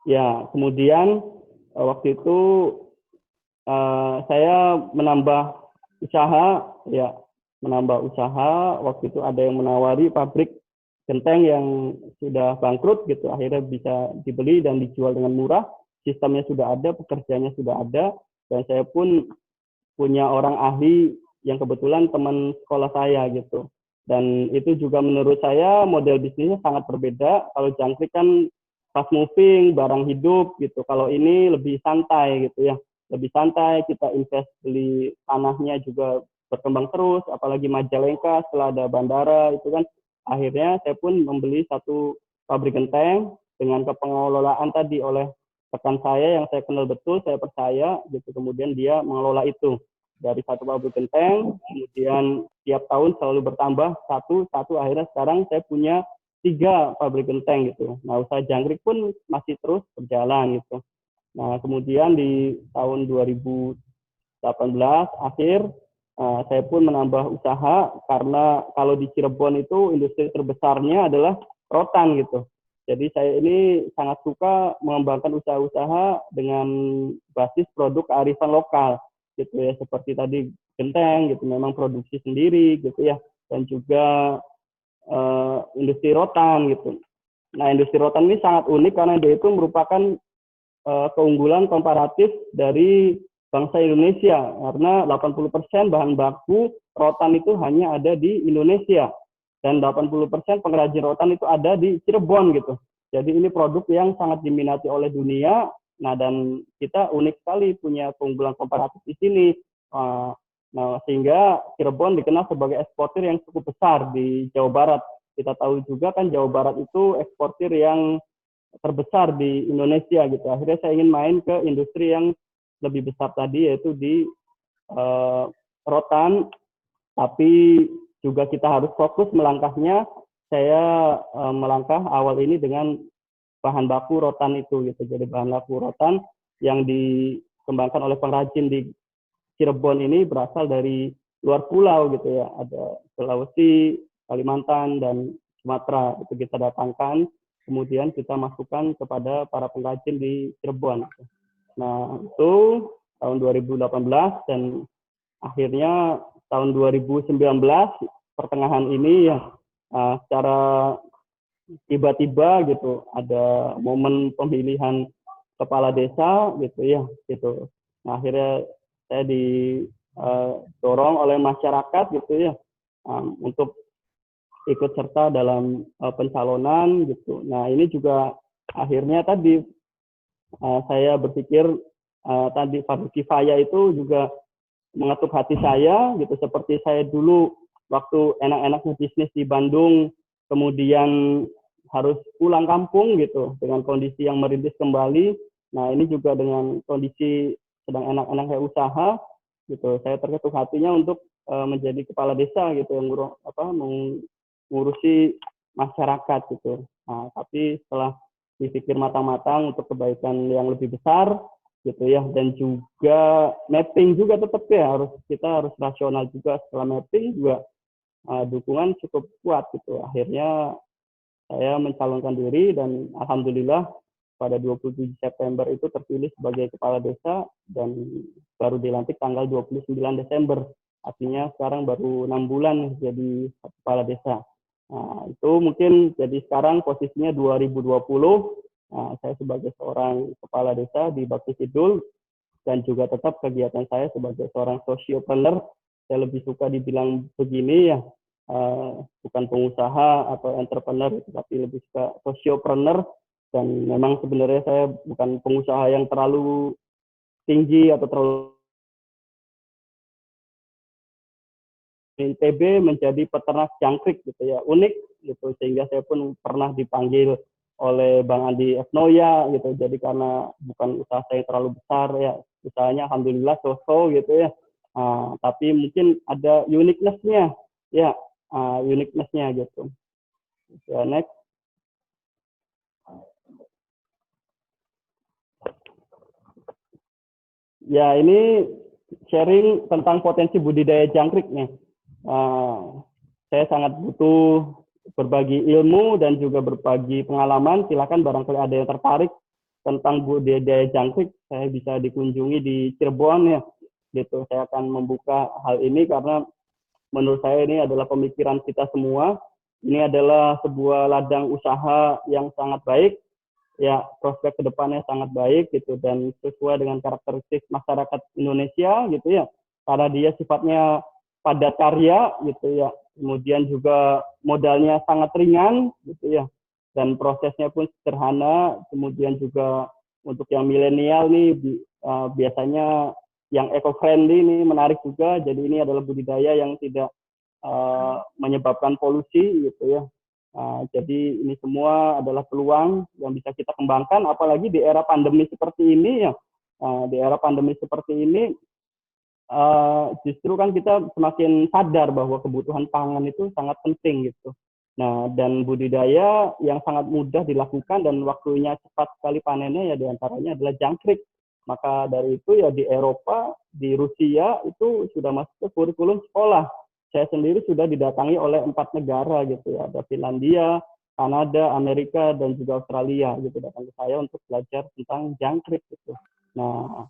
Ya, kemudian waktu itu saya menambah usaha, ya menambah usaha. Waktu itu ada yang menawari pabrik genteng yang sudah bangkrut gitu, akhirnya bisa dibeli dan dijual dengan murah. Sistemnya sudah ada, pekerjaannya sudah ada, dan saya pun punya orang ahli yang kebetulan teman sekolah saya gitu. Dan itu juga menurut saya model bisnisnya sangat berbeda. Kalau Jangkrik kan fast moving, barang hidup gitu. Kalau ini lebih santai gitu ya. Lebih santai, kita invest beli tanahnya juga berkembang terus, apalagi Majalengka setelah ada bandara itu kan. Akhirnya saya pun membeli satu pabrik genteng dengan kepengelolaan tadi oleh rekan saya yang saya kenal betul, saya percaya gitu. Kemudian dia mengelola itu dari satu pabrik genteng, kemudian tiap tahun selalu bertambah satu, akhirnya sekarang saya punya 3 pabrik genteng gitu. Nah, usaha Jangkrik pun masih terus berjalan gitu. Nah, kemudian di tahun 2018 akhir, saya pun menambah usaha karena kalau di Cirebon itu industri terbesarnya adalah rotan gitu. Jadi saya ini sangat suka mengembangkan usaha-usaha dengan basis produk kearifan lokal gitu ya, seperti tadi genteng gitu, memang produksi sendiri gitu ya, dan juga industri rotan gitu. Nah, industri rotan ini sangat unik karena dia itu merupakan keunggulan komparatif dari bangsa Indonesia, karena 80% bahan baku rotan itu hanya ada di Indonesia, dan 80% pengrajin rotan itu ada di Cirebon gitu. Jadi ini produk yang sangat diminati oleh dunia. Nah, dan kita unik sekali punya keunggulan komparatif di sini. Nah, sehingga Cirebon dikenal sebagai eksportir yang cukup besar di Jawa Barat. Kita tahu juga kan Jawa Barat itu eksportir yang terbesar di Indonesia gitu. Akhirnya saya ingin main ke industri yang lebih besar tadi, yaitu di rotan, tapi juga kita harus fokus melangkahnya. Saya melangkah awal ini dengan bahan baku rotan itu gitu. Jadi bahan baku rotan yang dikembangkan oleh pengrajin di Cirebon ini berasal dari luar pulau gitu ya. Ada Sulawesi, Kalimantan, dan Sumatera. Itu kita datangkan, kemudian kita masukkan kepada para pengrajin di Cirebon. Nah, itu tahun 2018, dan akhirnya tahun 2019 pertengahan ini ya secara tiba-tiba gitu ada momen pemilihan kepala desa gitu ya gitu. Nah, akhirnya saya didorong oleh masyarakat gitu ya untuk ikut serta dalam pencalonan gitu. Nah, ini juga akhirnya tadi saya berpikir tadi Fardhu Kifayah itu juga mengetuk hati saya gitu, seperti saya dulu waktu enak-enaknya bisnis di Bandung, kemudian harus pulang kampung gitu dengan kondisi yang merintis kembali. Nah, ini juga dengan kondisi sedang enak-enaknya usaha gitu, saya terketuk hatinya untuk menjadi kepala desa gitu yang mengurusi masyarakat gitu. Nah, tapi setelah dipikir matang-matang untuk kebaikan yang lebih besar gitu ya, dan juga mapping juga tetap ya, kita harus rasional juga. Setelah mapping juga dukungan cukup kuat gitu. Akhirnya saya mencalonkan diri dan alhamdulillah pada 27 September itu terpilih sebagai kepala desa dan baru dilantik tanggal 29 Desember. Artinya sekarang baru 6 bulan jadi kepala desa. Nah, itu mungkin jadi sekarang posisinya 2020 Nah, saya sebagai seorang kepala desa di Bakti Sidul dan juga tetap kegiatan saya sebagai seorang sosiopreneur, saya lebih suka dibilang begini ya, bukan pengusaha atau entrepreneur, tapi lebih suka sosiopreneur. Dan memang sebenarnya saya bukan pengusaha yang terlalu tinggi atau terlalu ITB menjadi peternak jangkrik gitu ya, unik gitu, sehingga saya pun pernah dipanggil oleh Bang Andi Esnoya gitu. Jadi karena bukan usaha saya terlalu besar ya, usahanya alhamdulillah so-so gitu ya. Tapi mungkin ada uniqueness-nya ya, uniqueness-nya gitu. Ya, next. Ya, ini sharing tentang potensi budidaya jangkrik nih. Saya sangat butuh berbagi ilmu dan juga berbagi pengalaman. Silakan barangkali ada yang tertarik tentang budidaya jangkrik, saya bisa dikunjungi di Cirebon ya. Gitu. Saya akan membuka hal ini karena menurut saya ini adalah pemikiran kita semua. Ini adalah sebuah ladang usaha yang sangat baik. Ya, prospek kedepannya sangat baik gitu dan sesuai dengan karakteristik masyarakat Indonesia gitu ya, karena dia sifatnya padat karya gitu ya, kemudian juga modalnya sangat ringan gitu ya, dan prosesnya pun sederhana, kemudian juga untuk yang milenial nih biasanya yang eco friendly nih menarik juga, jadi ini adalah budidaya yang tidak menyebabkan polusi gitu ya. Jadi ini semua adalah peluang yang bisa kita kembangkan, apalagi di era pandemi seperti ini ya. Di era pandemi seperti ini, justru kan kita semakin sadar bahwa kebutuhan pangan itu sangat penting gitu. Nah, dan budidaya yang sangat mudah dilakukan dan waktunya cepat sekali panennya ya diantaranya adalah jangkrik. Maka dari itu ya di Eropa, di Rusia itu sudah masuk ke kurikulum sekolah. Saya sendiri sudah didatangi oleh 4 negara gitu ya, ada Finlandia, Kanada, Amerika, dan juga Australia gitu datang ke saya untuk belajar tentang jangkrik gitu. Nah,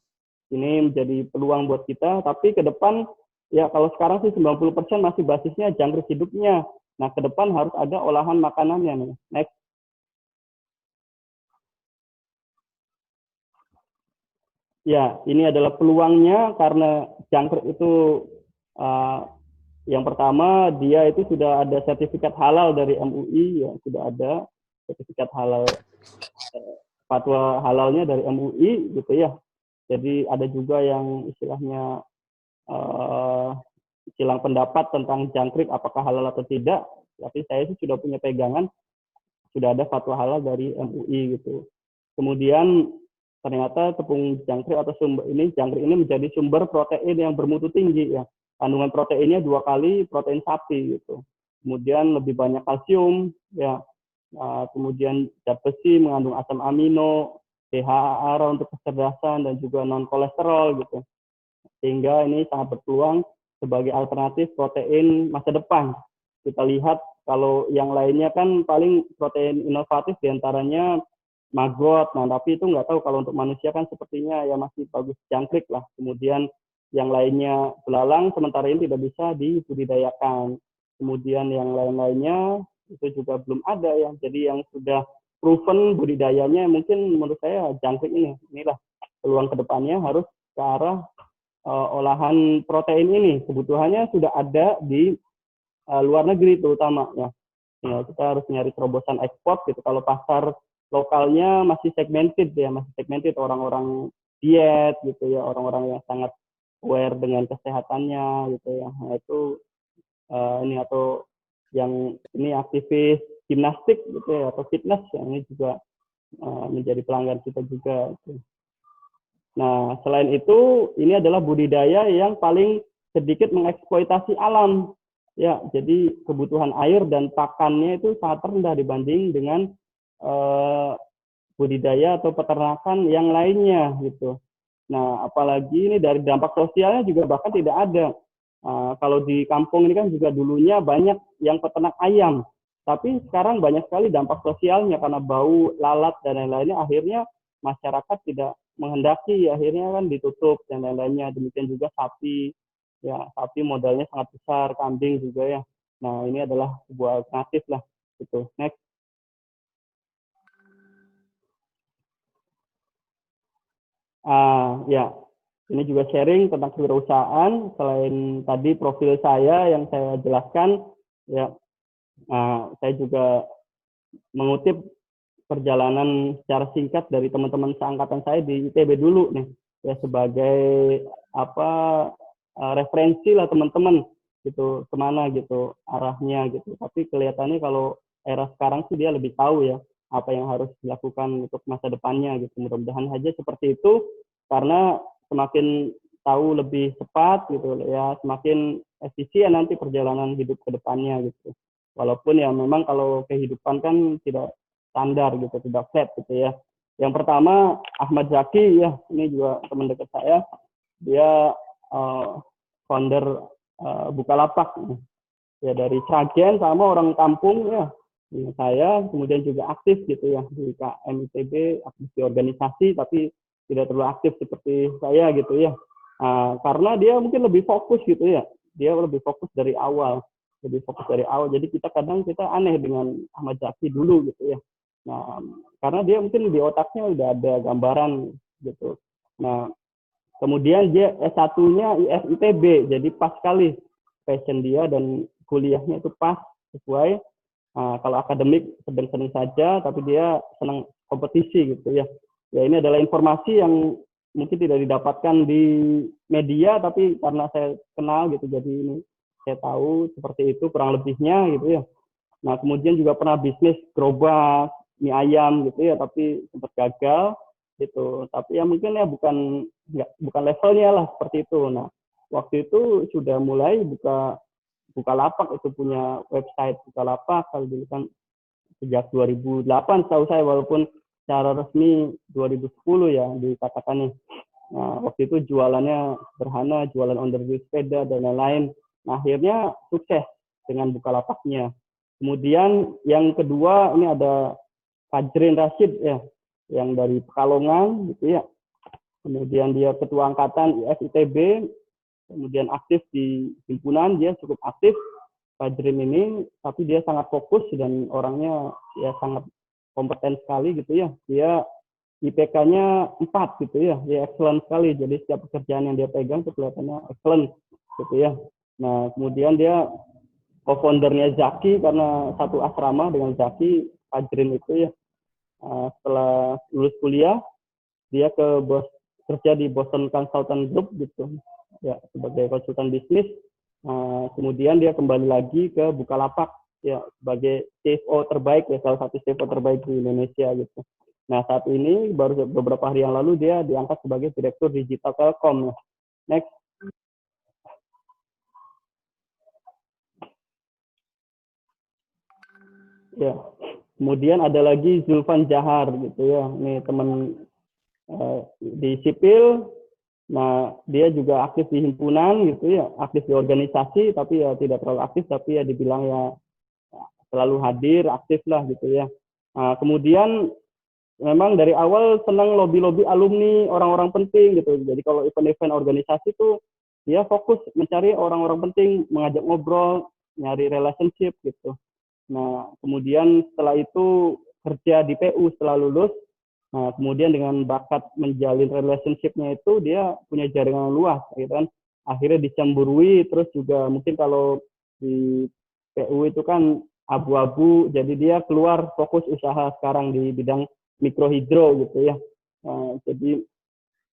ini menjadi peluang buat kita, tapi ke depan ya kalau sekarang sih 90% masih basisnya jangkrik hidupnya. Nah, ke depan harus ada olahan makanannya nih. Next. Ya, ini adalah peluangnya karena jangkrik itu yang pertama, dia itu sudah ada sertifikat halal dari MUI, ya sudah ada sertifikat halal, fatwa halalnya dari MUI, gitu ya. Jadi ada juga yang istilahnya silang pendapat tentang jangkrik apakah halal atau tidak. Tapi saya sih sudah punya pegangan, sudah ada fatwa halal dari MUI gitu. Kemudian ternyata tepung jangkrik atau jangkrik ini menjadi sumber protein yang bermutu tinggi ya. Kandungan proteinnya 2 kali protein sapi gitu. Kemudian lebih banyak kalsium ya. Kemudian zat besi mengandung asam amino, DHA untuk kecerdasan dan juga non kolesterol gitu. Sehingga ini sangat berpeluang sebagai alternatif protein masa depan. Kita lihat kalau yang lainnya kan paling protein inovatif diantaranya maggot, nah tapi itu nggak tahu kalau untuk manusia kan sepertinya ya masih bagus jangkrik lah. Kemudian yang lainnya belalang, sementara ini tidak bisa dibudidayakan. Kemudian yang lain-lainnya itu juga belum ada ya. Jadi yang sudah proven budidayanya mungkin menurut saya jangkrik ini. Inilah peluang kedepannya harus ke arah olahan protein ini. Kebutuhannya sudah ada di luar negeri terutama ya. Ya, kita harus nyari terobosan ekspor gitu. Kalau pasar lokalnya masih segmented ya, masih segmented orang-orang diet gitu ya, orang-orang yang sangat aware dengan kesehatannya gitu ya. Nah, itu ini atau yang ini aktivis gimnastik gitu ya atau fitness ya, ini juga menjadi pelanggan kita juga gitu. Nah, selain itu ini adalah budidaya yang paling sedikit mengeksploitasi alam. Ya, jadi kebutuhan air dan pakannya itu sangat rendah dibanding dengan budidaya atau peternakan yang lainnya gitu. Nah, apalagi ini dari dampak sosialnya juga bahkan tidak ada. Kalau di kampung ini kan juga dulunya banyak yang peternak ayam, tapi sekarang banyak sekali dampak sosialnya karena bau, lalat dan lain-lainnya. Akhirnya masyarakat tidak menghendaki, akhirnya kan ditutup dan lain-lainnya. Demikian juga sapi, ya sapi modalnya sangat besar, kambing juga ya. Nah, ini adalah sebuah alternatif lah gitu. Next. Ya, ini juga sharing tentang kewirausahaan. Selain tadi profil saya yang saya jelaskan, ya, saya juga mengutip perjalanan secara singkat dari teman-teman seangkatan saya di ITB dulu nih, ya sebagai apa referensi lah teman-teman gitu kemana gitu arahnya gitu. Tapi kelihatannya kalau era sekarang sih dia lebih tahu ya apa yang harus dilakukan untuk masa depannya gitu. Mudah-mudahan aja seperti itu, karena semakin tahu lebih cepat gitu ya, semakin efisien nanti perjalanan hidup ke depannya gitu. Walaupun ya memang kalau kehidupan kan tidak standar gitu, tidak flat gitu ya. Yang pertama Ahmad Zaki ya, ini juga teman dekat saya, dia founder Bukalapak ya, dari Sragen, sama orang kampung ya. Saya kemudian juga aktif gitu ya di KM ITB, aktif di organisasi tapi tidak terlalu aktif seperti saya gitu ya. Karena dia mungkin lebih fokus gitu ya, dia lebih fokus dari awal, jadi kita kadang aneh dengan Ahmad Zaki dulu gitu ya. Nah, karena dia mungkin di otaknya udah ada gambaran gitu. Nah, kemudian dia S1-nya IF-ITB, jadi pas sekali passion dia dan kuliahnya itu pas sesuai. Kalau akademik sedang-sedang saja, tapi dia senang kompetisi gitu ya. Ya, ini adalah informasi yang mungkin tidak didapatkan di media, tapi karena saya kenal gitu, jadi ini saya tahu seperti itu kurang lebihnya gitu ya. Nah, kemudian juga pernah bisnis gerobak, mie ayam gitu ya, tapi sempat gagal gitu. Tapi ya mungkin ya bukan levelnya lah seperti itu. Nah, waktu itu sudah mulai Bukalapak, itu punya website Bukalapak kalau dulu kan sejak 2008 setahu saya, walaupun secara resmi 2010 ya dikatakannya. Nah, waktu itu jualannya sederhana, jualan on-the-road sepeda dan lain-lain. Nah, akhirnya sukses dengan Bukalapaknya. Kemudian yang kedua ini ada Fajrin Rashid ya, yang dari Pekalongan gitu ya. Kemudian dia ketua angkatan IF-ITB, kemudian aktif di himpunan, dia cukup aktif Fajrin ini, tapi dia sangat fokus dan orangnya ya sangat kompeten sekali gitu ya. Dia IPK-nya 4 gitu ya, dia excellent sekali. Jadi setiap pekerjaan yang dia pegang itu kelihatannya excellent gitu ya. Nah, kemudian dia co-foundernya Zaki, karena satu asrama dengan Zaki, Fajrin itu ya. Setelah lulus kuliah, dia kerja di Boston Consultant Group gitu ya, sebagai konsultan bisnis. Kemudian dia kembali lagi ke Bukalapak ya sebagai CFO terbaik ya, salah satu CFO terbaik di Indonesia gitu. Nah, saat ini baru beberapa hari yang lalu dia diangkat sebagai direktur digital Telkom. Next. Ya. Kemudian ada lagi Zulfan Jahar gitu ya. Ini teman di sipil. Nah, dia juga aktif di himpunan gitu ya, aktif di organisasi, tapi ya tidak terlalu aktif, tapi ya dibilang ya selalu hadir, aktif lah gitu ya. Nah, kemudian memang dari awal senang lobby-lobby alumni, orang-orang penting gitu. Jadi kalau event-event organisasi tuh dia fokus mencari orang-orang penting, mengajak ngobrol, nyari relationship gitu. Nah, kemudian setelah itu kerja di PU setelah lulus. Nah, kemudian dengan bakat menjalin relationship-nya itu, dia punya jaringan luas, gitu kan. Akhirnya dicemburui, terus juga mungkin kalau di PU itu kan abu-abu, jadi dia keluar fokus usaha sekarang di bidang mikrohidro gitu ya. Jadi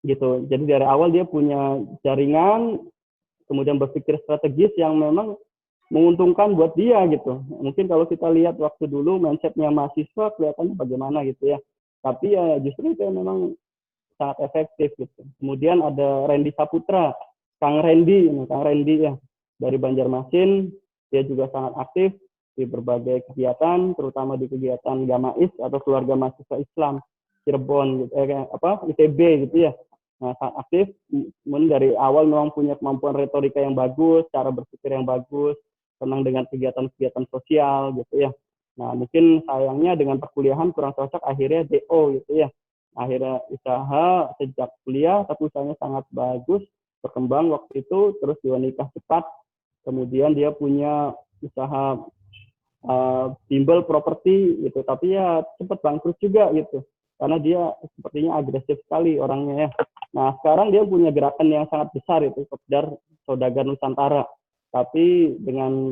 gitu. Jadi dari awal dia punya jaringan, kemudian berpikir strategis yang memang menguntungkan buat dia gitu. Mungkin kalau kita lihat waktu dulu mindsetnya mahasiswa kelihatannya bagaimana gitu ya. Tapi ya justru itu memang sangat efektif gitu. Kemudian ada Randy Saputra, Kang Randy ya, dari Banjarmasin. Dia juga sangat aktif di berbagai kegiatan, terutama di kegiatan Gamais atau Keluarga Mahasiswa Islam Cirebon gitu, ITB gitu ya. Nah, sangat aktif. Kemudian dari awal memang punya kemampuan retorika yang bagus, cara berpikir yang bagus, senang dengan kegiatan-kegiatan sosial gitu ya. Nah, mungkin sayangnya dengan perkuliahan kurang cocok, akhirnya DO gitu ya. Akhirnya usaha sejak kuliah, tapi usahanya sangat bagus, berkembang waktu itu, terus dia nikah cepat. Kemudian dia punya usaha bimbel properti gitu, tapi ya cepat bangkrut juga gitu. Karena dia sepertinya agresif sekali orangnya ya. Nah, sekarang dia punya gerakan yang sangat besar itu, Kopdar Saudagar Nusantara. Tapi dengan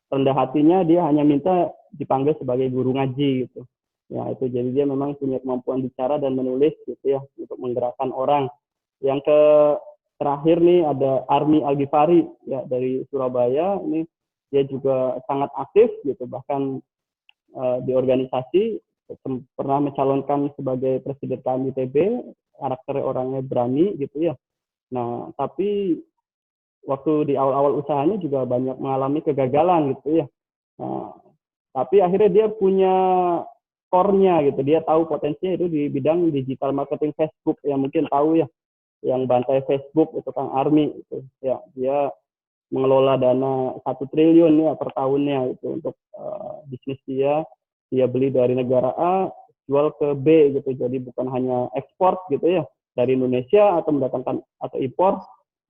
rendah hatinya dia hanya minta dipanggil sebagai guru ngaji gitu. Ya, itu jadi dia memang punya kemampuan bicara dan menulis gitu ya untuk menggerakkan orang. Yang terakhir nih ada Army Al-Ghifari ya dari Surabaya. Ini dia juga sangat aktif gitu, bahkan di organisasi pernah mencalonkan sebagai presiden KMITB, karakter orangnya berani gitu ya. Nah, tapi waktu di awal-awal usahanya juga banyak mengalami kegagalan gitu ya. Nah, tapi akhirnya dia punya core-nya gitu. Dia tahu potensinya itu di bidang digital marketing Facebook, yang mungkin tahu ya, yang bantai Facebook itu Kang Army itu. Ya, dia mengelola dana 1 triliun ya per tahunnya itu untuk bisnis dia. Dia beli dari negara A, jual ke B gitu. Jadi bukan hanya ekspor gitu ya dari Indonesia atau mendatangkan atau impor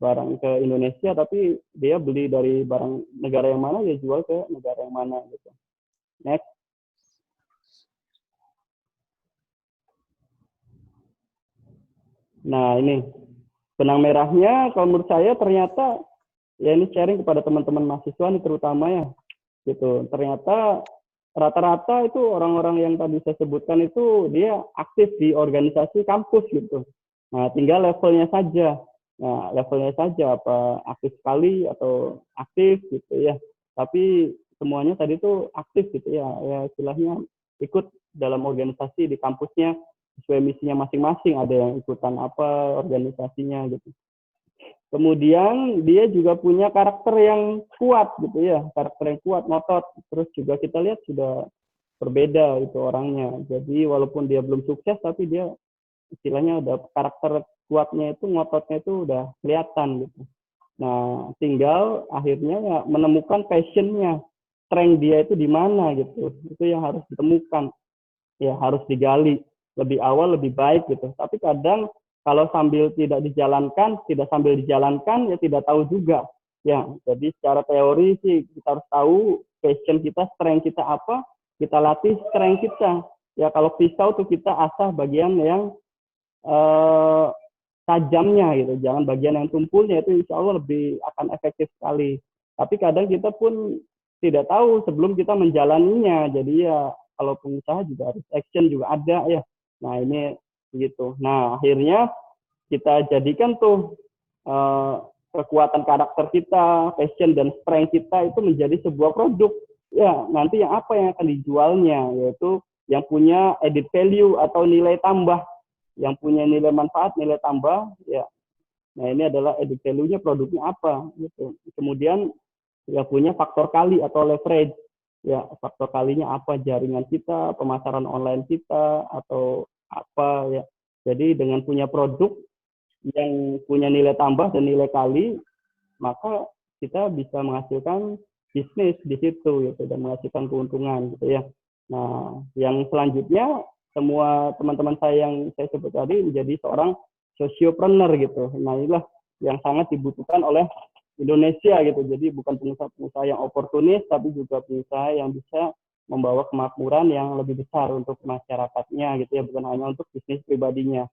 barang ke Indonesia, tapi dia beli dari barang negara yang mana, dia jual ke negara yang mana gitu. Next. Nah, ini benang merahnya kalau menurut saya ternyata ya ini sharing kepada teman-teman mahasiswa nih terutama ya gitu. Ternyata rata-rata itu orang-orang yang tadi saya sebutkan itu dia aktif di organisasi kampus gitu. Nah, tinggal levelnya saja. Nah, levelnya saja apa aktif sekali atau aktif gitu ya. Tapi semuanya tadi itu aktif gitu ya. Ya istilahnya ikut dalam organisasi di kampusnya sesuai misinya masing-masing. Ada yang ikutan apa organisasinya gitu. Kemudian dia juga punya karakter yang kuat gitu ya, karakter yang kuat, ngotot. Terus juga kita lihat sudah berbeda itu orangnya. Jadi walaupun dia belum sukses, tapi dia istilahnya udah karakter kuatnya itu, ngototnya itu udah kelihatan gitu. Nah, tinggal akhirnya ya menemukan passionnya, strength dia itu di mana gitu. Itu yang harus ditemukan, ya harus digali lebih awal lebih baik gitu. Tapi kadang kalau tidak sambil dijalankan ya tidak tahu juga. Ya, jadi secara teori sih kita harus tahu passion kita, strength kita apa, kita latih strength kita. Ya kalau pisau tuh kita asah bagian yang tajamnya gitu, jangan bagian yang tumpulnya, itu insya Allah lebih akan efektif sekali. Tapi kadang kita pun tidak tahu sebelum kita menjalaninya, jadi ya kalau pengusaha juga harus action juga ada ya. Nah ini gitu. Nah akhirnya kita jadikan tuh kekuatan karakter kita, passion dan strength kita itu menjadi sebuah produk. Ya nanti yang apa yang akan dijualnya, yaitu yang punya added value atau nilai tambah, yang punya nilai manfaat, nilai tambah, ya. Nah ini adalah added value-nya, produknya apa, gitu. Kemudian ya punya faktor kali atau leverage, ya faktor kalinya apa, jaringan kita, pemasaran online kita, atau apa ya. Jadi dengan punya produk yang punya nilai tambah dan nilai kali, maka kita bisa menghasilkan bisnis di situ, gitu, dan menghasilkan keuntungan, gitu ya. Nah, yang selanjutnya semua teman-teman saya yang saya sebut tadi menjadi seorang sociopreneur gitu. Nah, inilah yang sangat dibutuhkan oleh Indonesia gitu. Jadi bukan pengusaha-pengusaha yang oportunis, tapi juga pengusaha yang bisa membawa kemakmuran yang lebih besar untuk masyarakatnya gitu ya, bukan hanya untuk bisnis pribadinya.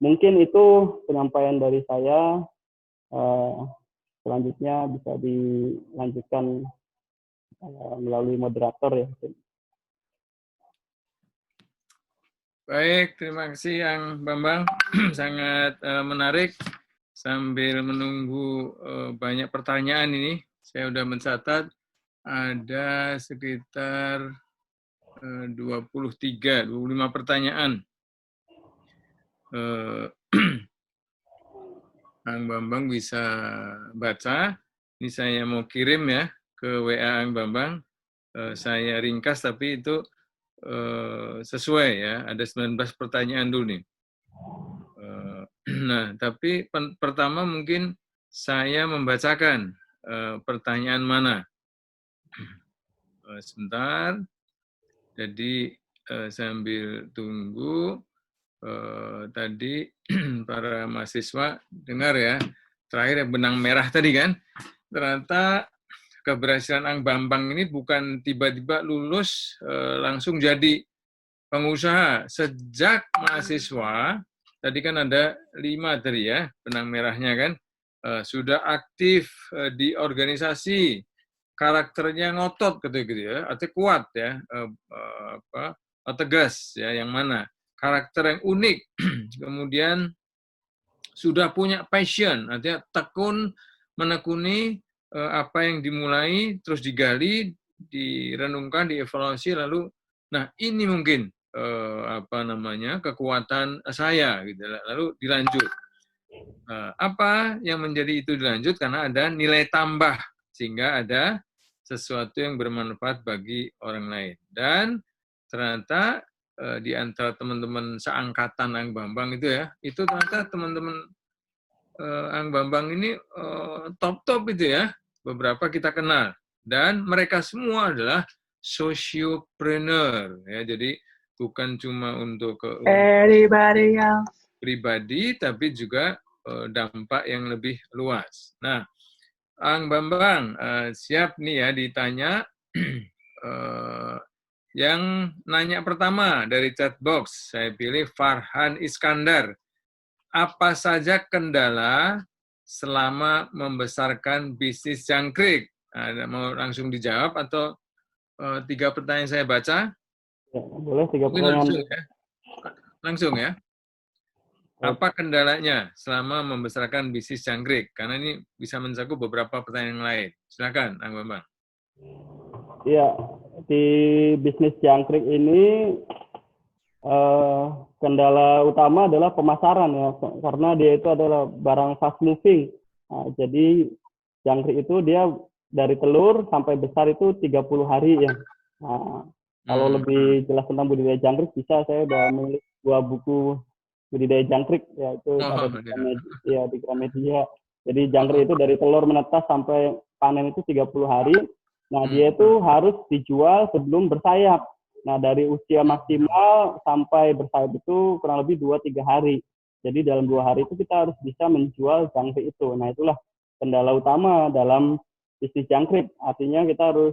Mungkin itu penyampaian dari saya. Selanjutnya bisa dilanjutkan melalui moderator ya. Baik, terima kasih Yang Bambang. Sangat menarik. Sambil menunggu banyak pertanyaan ini, saya sudah mencatat ada sekitar 25 pertanyaan. Ang Bambang bisa baca. Ini saya mau kirim ya ke WA Ang Bambang. Saya ringkas tapi itu sesuai ya. Ada 19 pertanyaan dulu nih. Nah, tapi pertama mungkin saya membacakan pertanyaan mana. Sebentar. Jadi sambil tunggu. Tadi para mahasiswa dengar ya, terakhir yang benang merah tadi kan, ternyata keberhasilan Ang Bambang ini bukan tiba-tiba lulus langsung jadi pengusaha. Sejak mahasiswa tadi kan ada 5 tadi ya, benang merahnya kan. Sudah aktif di organisasi, karakternya ngotot gitu ya, artinya kuat ya, tegas ya, yang mana karakter yang unik, kemudian sudah punya passion, artinya tekun menekuni apa yang dimulai, terus digali, direnungkan, dievaluasi, lalu, nah ini mungkin kekuatan saya gitu, lalu dilanjut. Apa yang menjadi itu dilanjut? Karena ada nilai tambah, sehingga ada sesuatu yang bermanfaat bagi orang lain. Dan ternyata di antara teman-teman seangkatan Ang Bambang itu ya, itu ternyata teman-teman Ang Bambang ini top-top itu ya, beberapa kita kenal. Dan mereka semua adalah sociopreneur ya, jadi bukan cuma untuk pribadi, tapi juga dampak yang lebih luas. Nah, Ang Bambang, siap nih ya ditanya. Yang nanya pertama dari chat box, saya pilih Farhan Iskandar. Apa saja kendala selama membesarkan bisnis jangkrik? Mau langsung dijawab atau 3 pertanyaan saya baca? Ya, boleh 3 Mungkin pertanyaan. langsung ya. Langsung ya. Apa kendalanya selama membesarkan bisnis jangkrik? Karena ini bisa mencakup beberapa pertanyaan yang lain. Silakan, Ang Bambang. Iya, di bisnis jangkrik ini kendala utama adalah pemasaran ya, karena dia itu adalah barang fast moving. Nah, jadi jangkrik itu dia dari telur sampai besar itu 30 hari ya. Nah, kalau lebih jelas tentang budidaya jangkrik bisa saya udah menulis 2 buku budidaya jangkrik ya, itu ada di Gramedia. Jadi jangkrik itu dari telur menetas sampai panen itu 30 hari. Nah, dia itu harus dijual sebelum bersayap. Nah, dari usia maksimal sampai bersayap itu kurang lebih 2-3 hari. Jadi dalam 2 hari itu kita harus bisa menjual jangkrik itu. Nah, itulah kendala utama dalam bisnis jangkrik. Artinya kita harus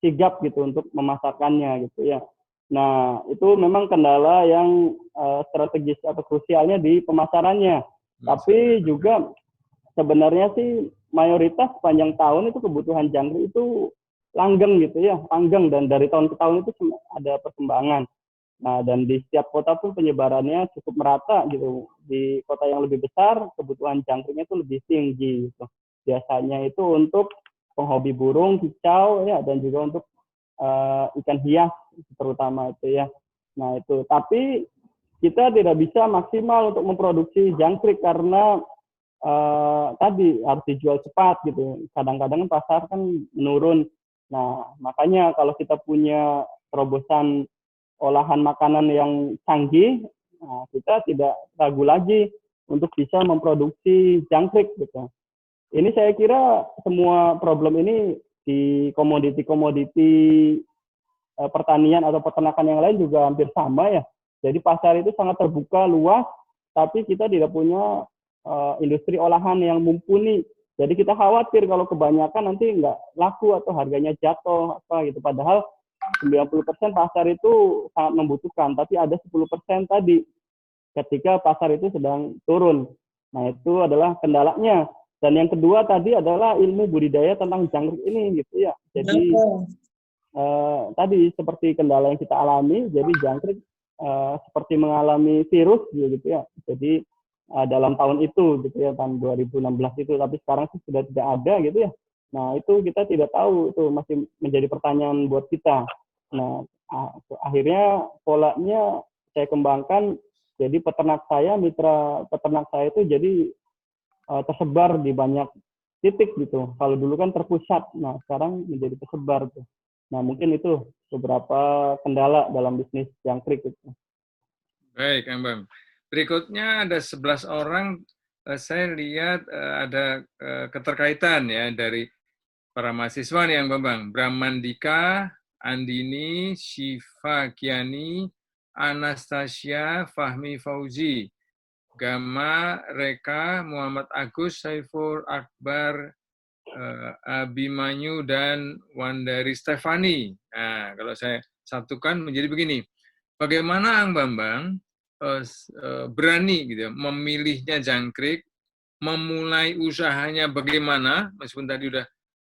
sigap gitu untuk memasarkannya gitu ya. Nah, itu memang kendala yang strategis atau krusialnya di pemasarannya. Tapi juga sebenarnya sih mayoritas sepanjang tahun itu kebutuhan jangkrik itu langgeng gitu ya, langgeng, dan dari tahun ke tahun itu ada perkembangan. Nah, dan di setiap kota pun penyebarannya cukup merata gitu. Di kota yang lebih besar kebutuhan jangkriknya itu lebih tinggi gitu. Biasanya itu untuk penghobi burung, kicau ya, dan juga untuk ikan hias terutama itu ya. Nah, itu. Tapi kita tidak bisa maksimal untuk memproduksi jangkrik karena tadi harus dijual cepat gitu. Kadang-kadang pasar kan menurun. Nah, makanya kalau kita punya terobosan olahan makanan yang canggih, nah, kita tidak ragu lagi untuk bisa memproduksi jangkrik gitu. Ini saya kira semua problem ini di komoditi-komoditi pertanian atau peternakan yang lain juga hampir sama ya. Jadi pasar itu sangat terbuka, luas, tapi kita tidak punya industri olahan yang mumpuni. Jadi kita khawatir kalau kebanyakan nanti nggak laku atau harganya jatuh apa gitu. Padahal 90% pasar itu sangat membutuhkan, tapi ada 10% tadi ketika pasar itu sedang turun. Nah, itu adalah kendalanya. Dan yang kedua tadi adalah ilmu budidaya tentang jangkrik ini gitu ya. Jadi tadi seperti kendala yang kita alami, jadi jangkrik seperti mengalami virus gitu ya. Jadi dalam tahun itu gitu ya, tahun 2016 itu, tapi sekarang sih sudah tidak ada gitu ya. Nah, itu kita tidak tahu, itu masih menjadi pertanyaan buat kita. Nah, akhirnya polanya saya kembangkan, jadi peternak saya, mitra peternak saya itu jadi tersebar di banyak titik gitu. Kalau dulu kan terpusat, nah sekarang menjadi tersebar tuh. Nah, mungkin itu beberapa kendala dalam bisnis jangkrik itu. Baik, Bang. Berikutnya ada 11 orang, saya lihat ada keterkaitan ya dari para mahasiswa nih, Yang Bambang. Bramandika, Andini, Syifa Kiani, Anastasia, Fahmi Fauzi, Gama, Reka, Muhammad Agus, Saiful Akbar, Abimanyu, dan Wandari Stefani. Nah, kalau saya satukan menjadi begini. Bagaimana Ang Bambang berani gitu ya, memilihnya jangkrik, memulai usahanya bagaimana, meskipun tadi udah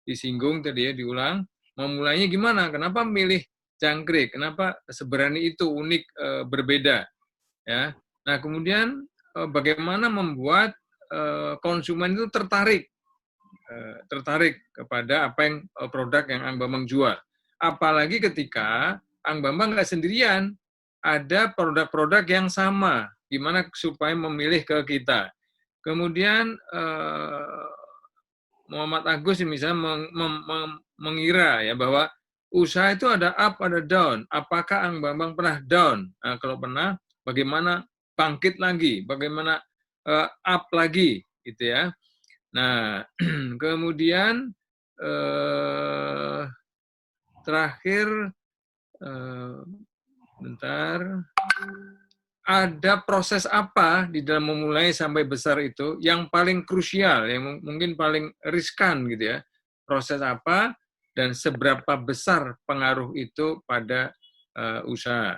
disinggung tadi ya, diulang, memulainya gimana, kenapa milih jangkrik, kenapa seberani itu, unik, berbeda, ya. Nah, kemudian bagaimana membuat konsumen itu tertarik kepada apa yang produk yang Ang Bambang jual. Apalagi ketika Ang Bambang nggak sendirian, ada produk-produk yang sama, gimana supaya memilih ke kita. Kemudian Muhammad Agus misalnya mengira ya bahwa usaha itu ada up, ada down. Apakah Ang Bambang pernah down? Nah, kalau pernah, bagaimana bangkit lagi, bagaimana up lagi, gitu ya. Nah, kemudian terakhir, bentar, ada proses apa di dalam memulai sampai besar itu yang paling krusial, yang mungkin paling riskan gitu ya. Proses apa dan seberapa besar pengaruh itu pada usaha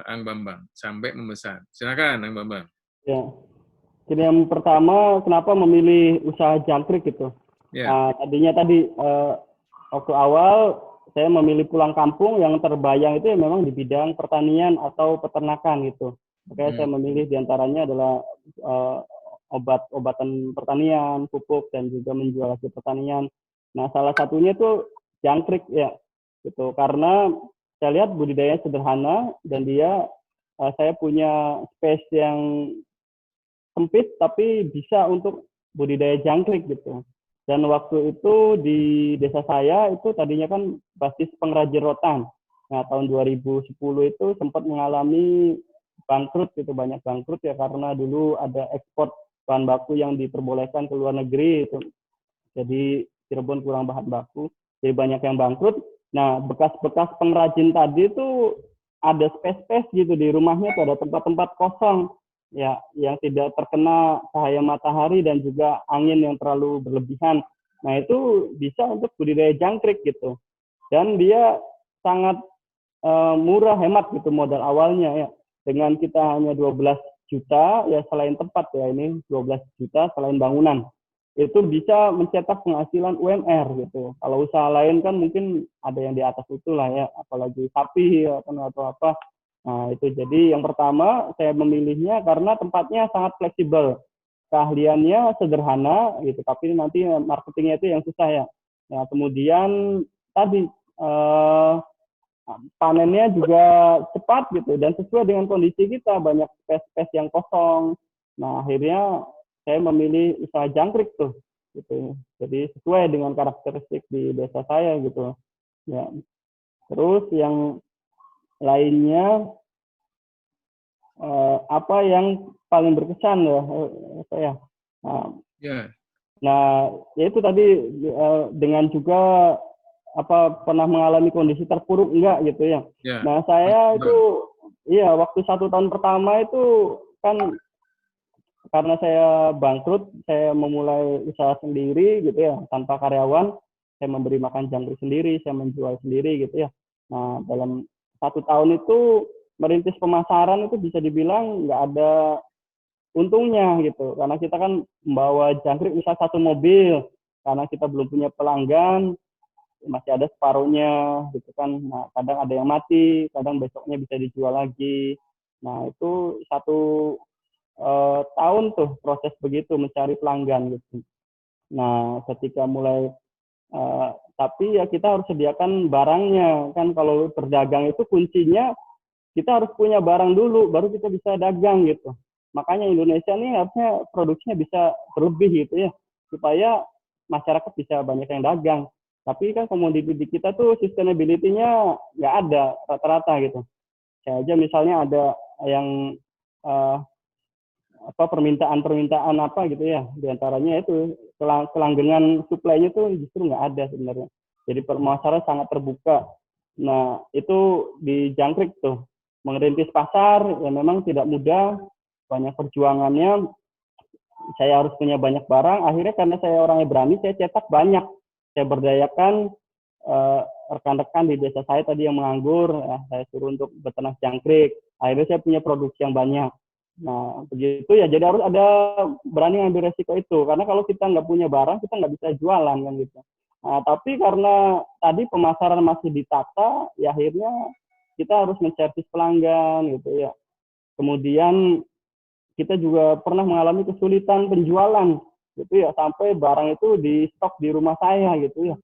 Ang Bambang sampai membesar. Silakan Ang Bambang. Ya. Jadi yang pertama, kenapa memilih usaha jangkrik gitu? Ya. Tadinya tadi waktu awal saya memilih pulang kampung, yang terbayang itu ya memang di bidang pertanian atau peternakan gitu. Makanya saya memilih diantaranya adalah obat-obatan pertanian, pupuk, dan juga menjual hasil pertanian. Nah, salah satunya itu jangkrik ya, gitu. Karena saya lihat budidaya sederhana dan saya punya space yang sempit tapi bisa untuk budidaya jangkrik gitu. Dan waktu itu di desa saya itu tadinya kan basis pengrajin rotan. Nah, tahun 2010 itu sempat mengalami bangkrut gitu, banyak bangkrut ya karena dulu ada ekspor bahan baku yang diperbolehkan ke luar negeri itu. Jadi Cirebon kurang bahan baku, jadi banyak yang bangkrut. Nah, bekas-bekas pengrajin tadi itu ada space-space gitu di rumahnya tuh, ada tempat-tempat kosong ya yang tidak terkena cahaya matahari dan juga angin yang terlalu berlebihan. Nah, itu bisa untuk budidaya jangkrik gitu. Dan dia sangat murah, hemat gitu modal awalnya ya. Dengan kita hanya 12 juta ya, selain tempat ya, ini 12 juta selain bangunan. Itu bisa mencetak penghasilan UMR gitu. Kalau usaha lain kan mungkin ada yang di atas itulah ya, apalagi sapi ya, atau apa. Nah, itu jadi yang pertama saya memilihnya karena tempatnya sangat fleksibel. Keahliannya sederhana gitu, tapi nanti marketingnya itu yang susah ya. Nah, kemudian tadi panennya juga cepat gitu dan sesuai dengan kondisi kita, banyak space yang kosong. Nah, akhirnya saya memilih usaha jangkrik tuh gitu. Jadi sesuai dengan karakteristik di desa saya gitu. Ya. Terus yang lainnya apa yang paling berkesan ya saya. Nah, itu tadi dengan juga pernah mengalami kondisi terpuruk enggak gitu ya. Nah, saya itu iya waktu 1 tahun pertama itu kan karena saya bangkrut, saya memulai usaha sendiri gitu ya, tanpa karyawan. Saya memberi makan jangkrik sendiri, saya menjual sendiri gitu ya. Nah, dalam 1 tahun itu merintis pemasaran itu bisa dibilang nggak ada untungnya gitu, karena kita kan membawa jangkrik misal 1 mobil, karena kita belum punya pelanggan, masih ada separuhnya gitu kan. Nah, kadang ada yang mati, kadang besoknya bisa dijual lagi. Nah, itu 1 tahun tuh proses begitu mencari pelanggan gitu. Nah, ketika mulai tapi ya kita harus sediakan barangnya kan. Kalau berdagang itu kuncinya kita harus punya barang dulu baru kita bisa dagang gitu. Makanya Indonesia nih harusnya produksinya bisa berlebih gitu ya, supaya masyarakat bisa banyak yang dagang. Tapi kan komoditi di kita tuh sustainability-nya nggak ada rata-rata gitu. Kayak aja misalnya ada yang permintaan apa gitu ya, diantaranya itu kelanggengan suplainya tuh justru nggak ada sebenarnya. Jadi permasalahan sangat terbuka. Nah, itu di jangkrik tuh mengerintis pasar ya memang tidak mudah, banyak perjuangannya. Saya harus punya banyak barang. Akhirnya karena saya orangnya berani, saya cetak banyak. Saya berdayakan rekan-rekan di desa saya tadi yang menganggur, saya suruh untuk beternak jangkrik. Akhirnya saya punya produksi yang banyak. Nah, begitu ya. Jadi harus ada berani ngambil resiko itu. Karena kalau kita nggak punya barang, kita nggak bisa jualan kan gitu. Nah, tapi karena tadi pemasaran masih ditata, ya akhirnya kita harus menservis pelanggan gitu ya. Kemudian kita juga pernah mengalami kesulitan penjualan gitu ya, sampai barang itu di stok di rumah saya gitu ya.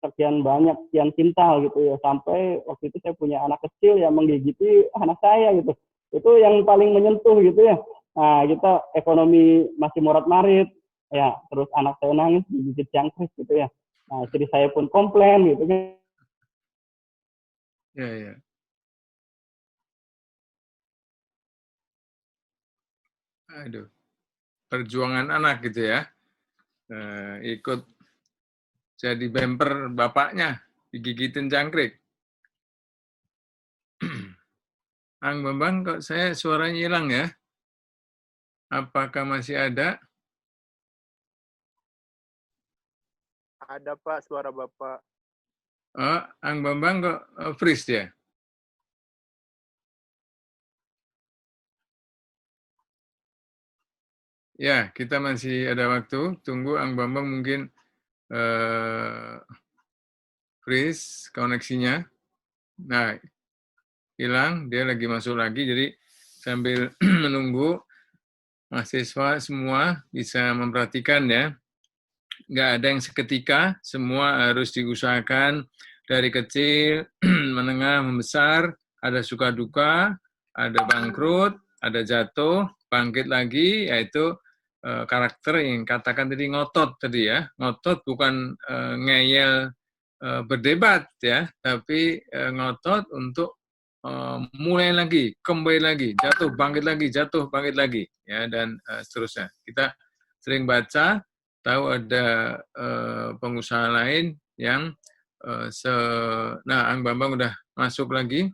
Sekian banyak, sekian kintal gitu ya. Sampai waktu itu saya punya anak kecil yang menggigiti anak saya gitu. Itu yang paling menyentuh gitu ya. Nah, kita ekonomi masih morat-marit, ya, terus anak saya nangis digigit jangkrik gitu ya. Nah, istri saya pun komplain gitu kan. Ya, ya. Aduh, perjuangan anak gitu ya. Ikut jadi bemper bapaknya, digigitin jangkrik. Ang Bambang, kok saya suaranya hilang ya? Apakah masih ada? Ada Pak, suara Bapak. Oh, Ang Bambang kok freeze ya? Ya, kita masih ada waktu. Tunggu Ang Bambang mungkin freeze koneksinya. Nah, hilang, dia lagi masuk lagi. Jadi sambil menunggu, mahasiswa semua bisa memperhatikan ya. Nggak ada yang seketika, semua harus diusahakan dari kecil, menengah, membesar, ada suka duka, ada bangkrut, ada jatuh, bangkit lagi, yaitu karakter yang katakan tadi ngotot tadi ya. Ngotot bukan ngeyel berdebat ya, tapi ngotot untuk mulai lagi, kembali lagi, jatuh, bangkit lagi, ya, dan seterusnya. Kita sering baca, tahu ada pengusaha lain yang nah, Ang Bambang udah masuk lagi,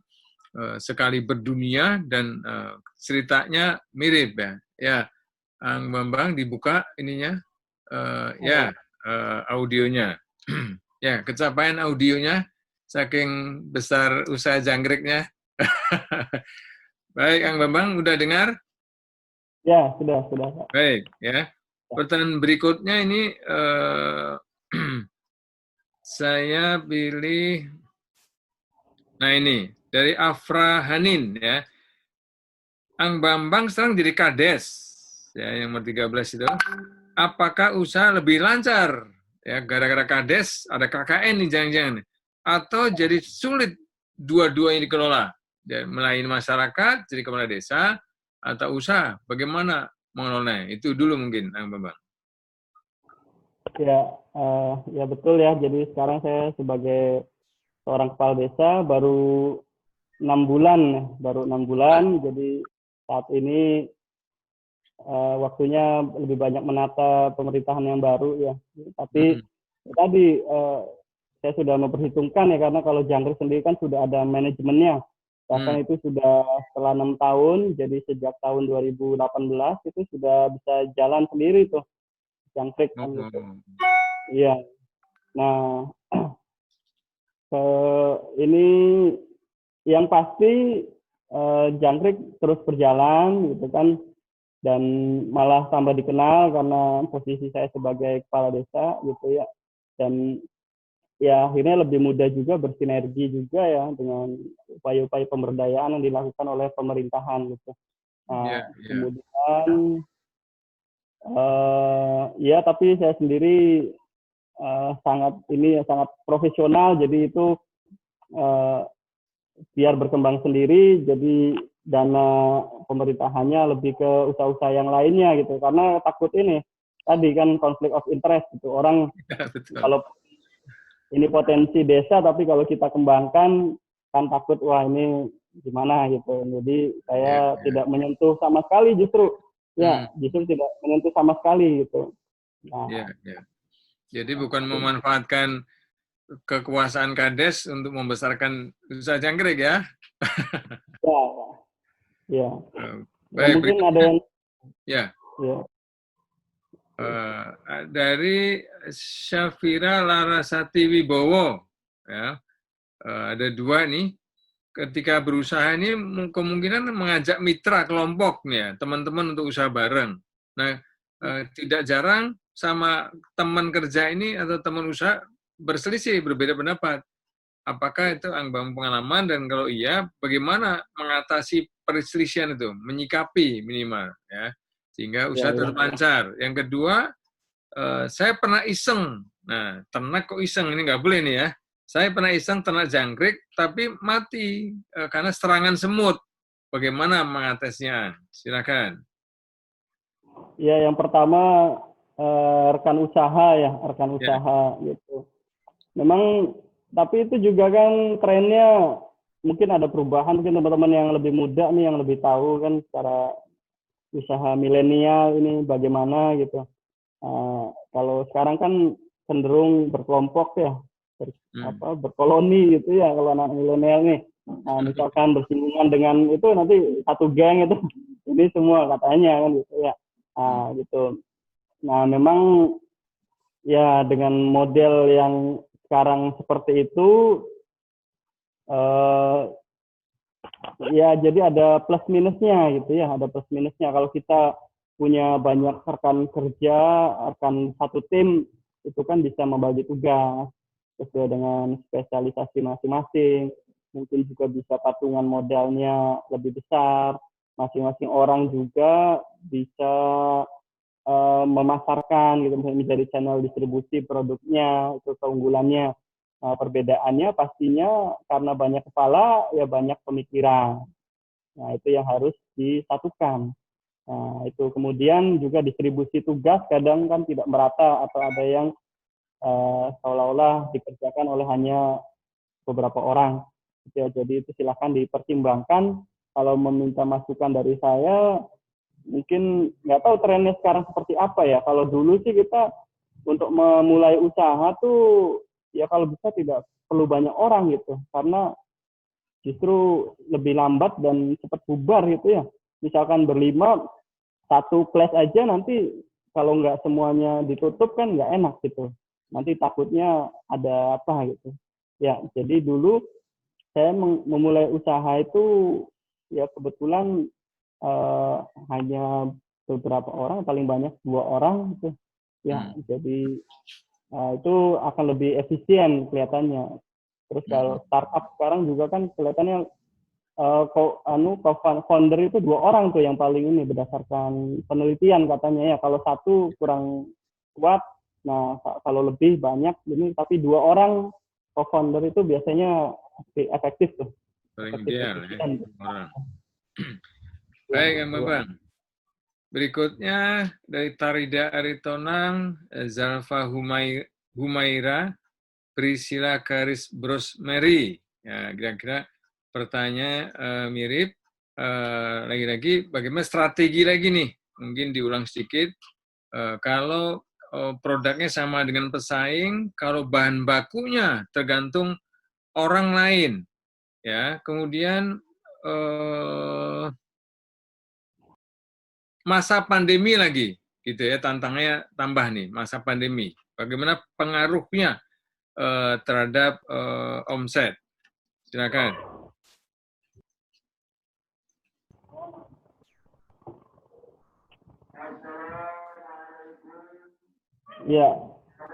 sekali berdunia, dan ceritanya mirip ya. Ya, Ang Bambang dibuka ininya, ya, audionya. Ya, kecapaian audionya, saking besar usaha jangkriknya. Baik, Ang Bambang, udah dengar? Ya, sudah. Baik, ya. Pertanyaan berikutnya ini saya pilih, nah ini dari Afra Hanin ya. Ang Bambang sekarang jadi kades, ya, yang nomor 13 itu. Apakah usaha lebih lancar ya gara-gara kades, ada KKN nih jangan-jangan, atau jadi sulit dua-duanya dikelola, ya, melayani masyarakat jadi kepala desa atau usaha, bagaimana mengelolanya? Itu dulu mungkin Ang Bambang. Ya betul ya. Jadi sekarang saya sebagai seorang kepala desa baru 6 bulan, jadi saat ini waktunya lebih banyak menata pemerintahan yang baru ya. Tapi tadi saya sudah memperhitungkan ya, karena kalau jangkrik sendiri kan sudah ada manajemennya. Bahkan itu sudah setelah 6 tahun, jadi sejak tahun 2018 itu sudah bisa jalan sendiri tuh jangkrik kan gitu. Iya. Nah, ini yang pasti jangkrik terus berjalan gitu kan, dan malah tambah dikenal karena posisi saya sebagai kepala desa gitu ya. Dan ya akhirnya lebih mudah juga bersinergi juga ya dengan upaya-upaya pemberdayaan yang dilakukan oleh pemerintahan gitu. Nah, kemudian ya tapi saya sendiri sangat profesional, jadi itu biar berkembang sendiri, jadi dana pemerintahannya lebih ke usaha-usaha yang lainnya gitu, karena takut ini tadi kan konflik of interest gitu, orang kalau ini potensi desa tapi kalau kita kembangkan kan takut wah ini gimana gitu, jadi saya tidak menyentuh sama sekali, justru tidak menyentuh sama sekali gitu. Nah, jadi bukan memanfaatkan kekuasaan kades untuk membesarkan usaha jangkrik ya. Ya. Baik, mungkin ada yang dari Syafira Larasati Wibowo ya. ada dua nih. Ketika berusaha ini kemungkinan mengajak mitra kelompok nih ya, teman-teman untuk usaha bareng. Nah, tidak jarang sama teman kerja ini atau teman usaha berselisih, berbeda pendapat. Apakah itu Bang pengalaman, dan kalau iya, bagaimana mengatasi perselisihan itu, menyikapi minimal ya, sehingga usaha tetap lancar. Yang kedua, saya pernah iseng. Nah, ternak kok iseng, ini nggak boleh nih ya. Saya pernah iseng ternak jangkrik, tapi mati karena serangan semut. Bagaimana mengatasinya? Silakan. Ya, yang pertama rekan usaha ya, rekan usaha gitu. Memang, tapi itu juga kan trennya mungkin ada perubahan, mungkin teman-teman yang lebih muda nih yang lebih tahu kan secara usaha milenial ini bagaimana gitu. Kalau sekarang kan cenderung berkelompok ya, berkoloni gitu ya kalau anak milenial nih. Misalkan bersinggungan dengan itu nanti satu geng itu, ini semua katanya kan gitu ya. Gitu. Nah, memang ya dengan model yang sekarang seperti itu, ya jadi ada plus minusnya gitu ya, ada plus minusnya. Kalau kita punya banyak rekan kerja, rekan satu tim, itu kan bisa membagi tugas sesuai dengan spesialisasi masing-masing. Mungkin juga bisa patungan modalnya lebih besar. Masing-masing orang juga bisa memasarkan gitu, menjadi channel distribusi produknya, itu keunggulannya. Perbedaannya pastinya karena banyak kepala ya banyak pemikiran. Nah, itu yang harus disatukan. Nah, itu kemudian juga distribusi tugas kadang kan tidak merata, atau ada yang seolah-olah dikerjakan oleh hanya beberapa orang. Ya, jadi itu silakan dipertimbangkan. Kalau meminta masukan dari saya, mungkin nggak tahu trennya sekarang seperti apa ya. Kalau dulu sih kita untuk memulai usaha tuh ya kalau bisa tidak perlu banyak orang gitu, karena justru lebih lambat dan cepat bubar gitu ya. Misalkan berlima, satu kelas aja nanti kalau nggak semuanya ditutup kan nggak enak gitu. Nanti takutnya ada apa gitu. Ya, jadi dulu saya memulai usaha itu ya kebetulan hanya beberapa orang, paling banyak 2 orang gitu. Ya, jadi itu akan lebih efisien kelihatannya. Terus kalau startup sekarang juga kan kelihatannya founder itu 2 orang tuh yang paling ini, berdasarkan penelitian katanya ya. Kalau satu kurang kuat, nah kalau lebih banyak ini, tapi 2 orang co-founder itu biasanya efektif tuh. Paling ideal ya. Baik, Bang. Berikutnya dari Tarida Aritonang, Zalfa Humaira, Priscilla Karis Brosmeri. Ya, kira-kira pertanyaan mirip. Lagi-lagi bagaimana strategi lagi nih? Mungkin diulang sedikit. Kalau produknya sama dengan pesaing, kalau bahan bakunya tergantung orang lain. Ya, kemudian masa pandemi lagi, gitu ya, tantangannya tambah nih, masa pandemi. Bagaimana pengaruhnya terhadap omset? Silakan. Ya,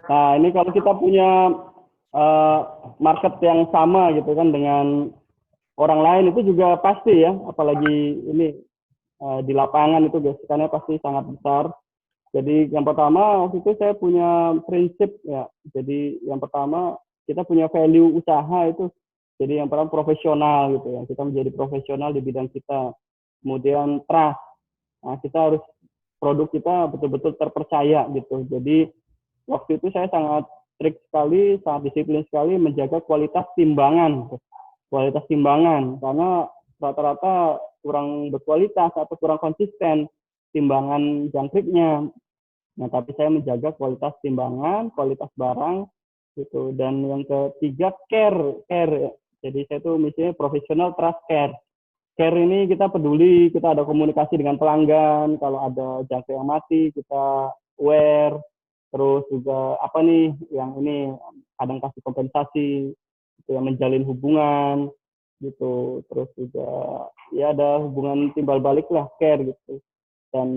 nah ini kalau kita punya market yang sama gitu kan dengan orang lain, itu juga pasti ya, apalagi ini di lapangan itu gesekannya pasti sangat besar. Jadi yang pertama waktu itu saya punya prinsip ya. Jadi yang pertama kita punya value usaha itu. Jadi yang pertama profesional gitu ya. Kita menjadi profesional di bidang kita. Kemudian trust. Nah, kita harus produk kita betul-betul terpercaya gitu. Jadi waktu itu saya sangat strict sekali, sangat disiplin sekali menjaga kualitas timbangan. Kualitas timbangan karena rata-rata kurang berkualitas atau kurang konsisten timbangan jangkriknya. Nah, tapi saya menjaga kualitas timbangan, kualitas barang gitu. Dan yang ketiga care. Jadi saya tuh misalnya profesional trust care. Care ini kita peduli, kita ada komunikasi dengan pelanggan, kalau ada jangkrik yang mati kita aware. Terus juga apa nih yang ini kadang kasih kompensasi gitu ya, menjalin hubungan gitu, terus juga ya ada hubungan timbal balik lah, care gitu. Dan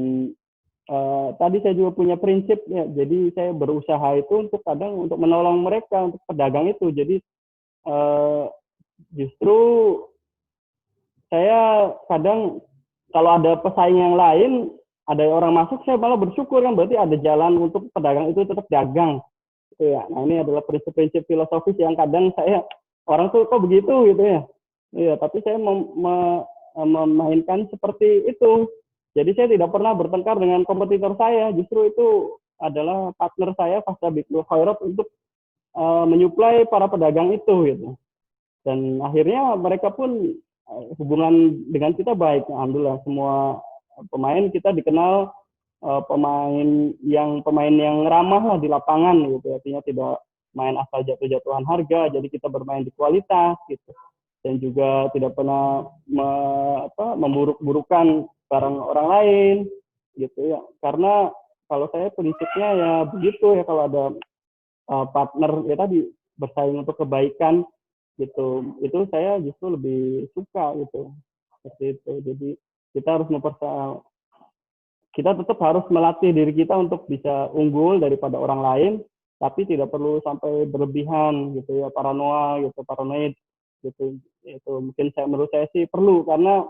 tadi saya juga punya prinsip ya, jadi saya berusaha itu untuk kadang untuk menolong mereka, untuk pedagang itu. Jadi justru saya kadang kalau ada pesaing yang lain, ada orang masuk, saya malah bersyukur kan, berarti ada jalan untuk pedagang itu tetap dagang. Gitu ya. Nah ini adalah prinsip-prinsip filosofis yang kadang saya, orang tuh kok begitu gitu ya. Iya, tapi saya memainkan seperti itu. Jadi saya tidak pernah bertengkar dengan kompetitor saya, justru itu adalah partner saya Fastabikul Khairat untuk menyuplai para pedagang itu gitu. Dan akhirnya mereka pun hubungan dengan kita baik, alhamdulillah. Semua pemain kita dikenal pemain yang ramah lah di lapangan gitu, artinya tidak main asal jatuh-jatuhan harga, jadi kita bermain di kualitas gitu, dan juga tidak pernah memburuk-burukan barang orang lain gitu ya. Karena kalau saya prinsipnya ya begitu ya, kalau ada partner ya tadi bersaing untuk kebaikan gitu, itu saya justru lebih suka gitu, seperti itu. Jadi kita harus kita tetap harus melatih diri kita untuk bisa unggul daripada orang lain, tapi tidak perlu sampai berlebihan gitu ya, paranoid gitu. Itu mungkin menurut saya sih perlu, karena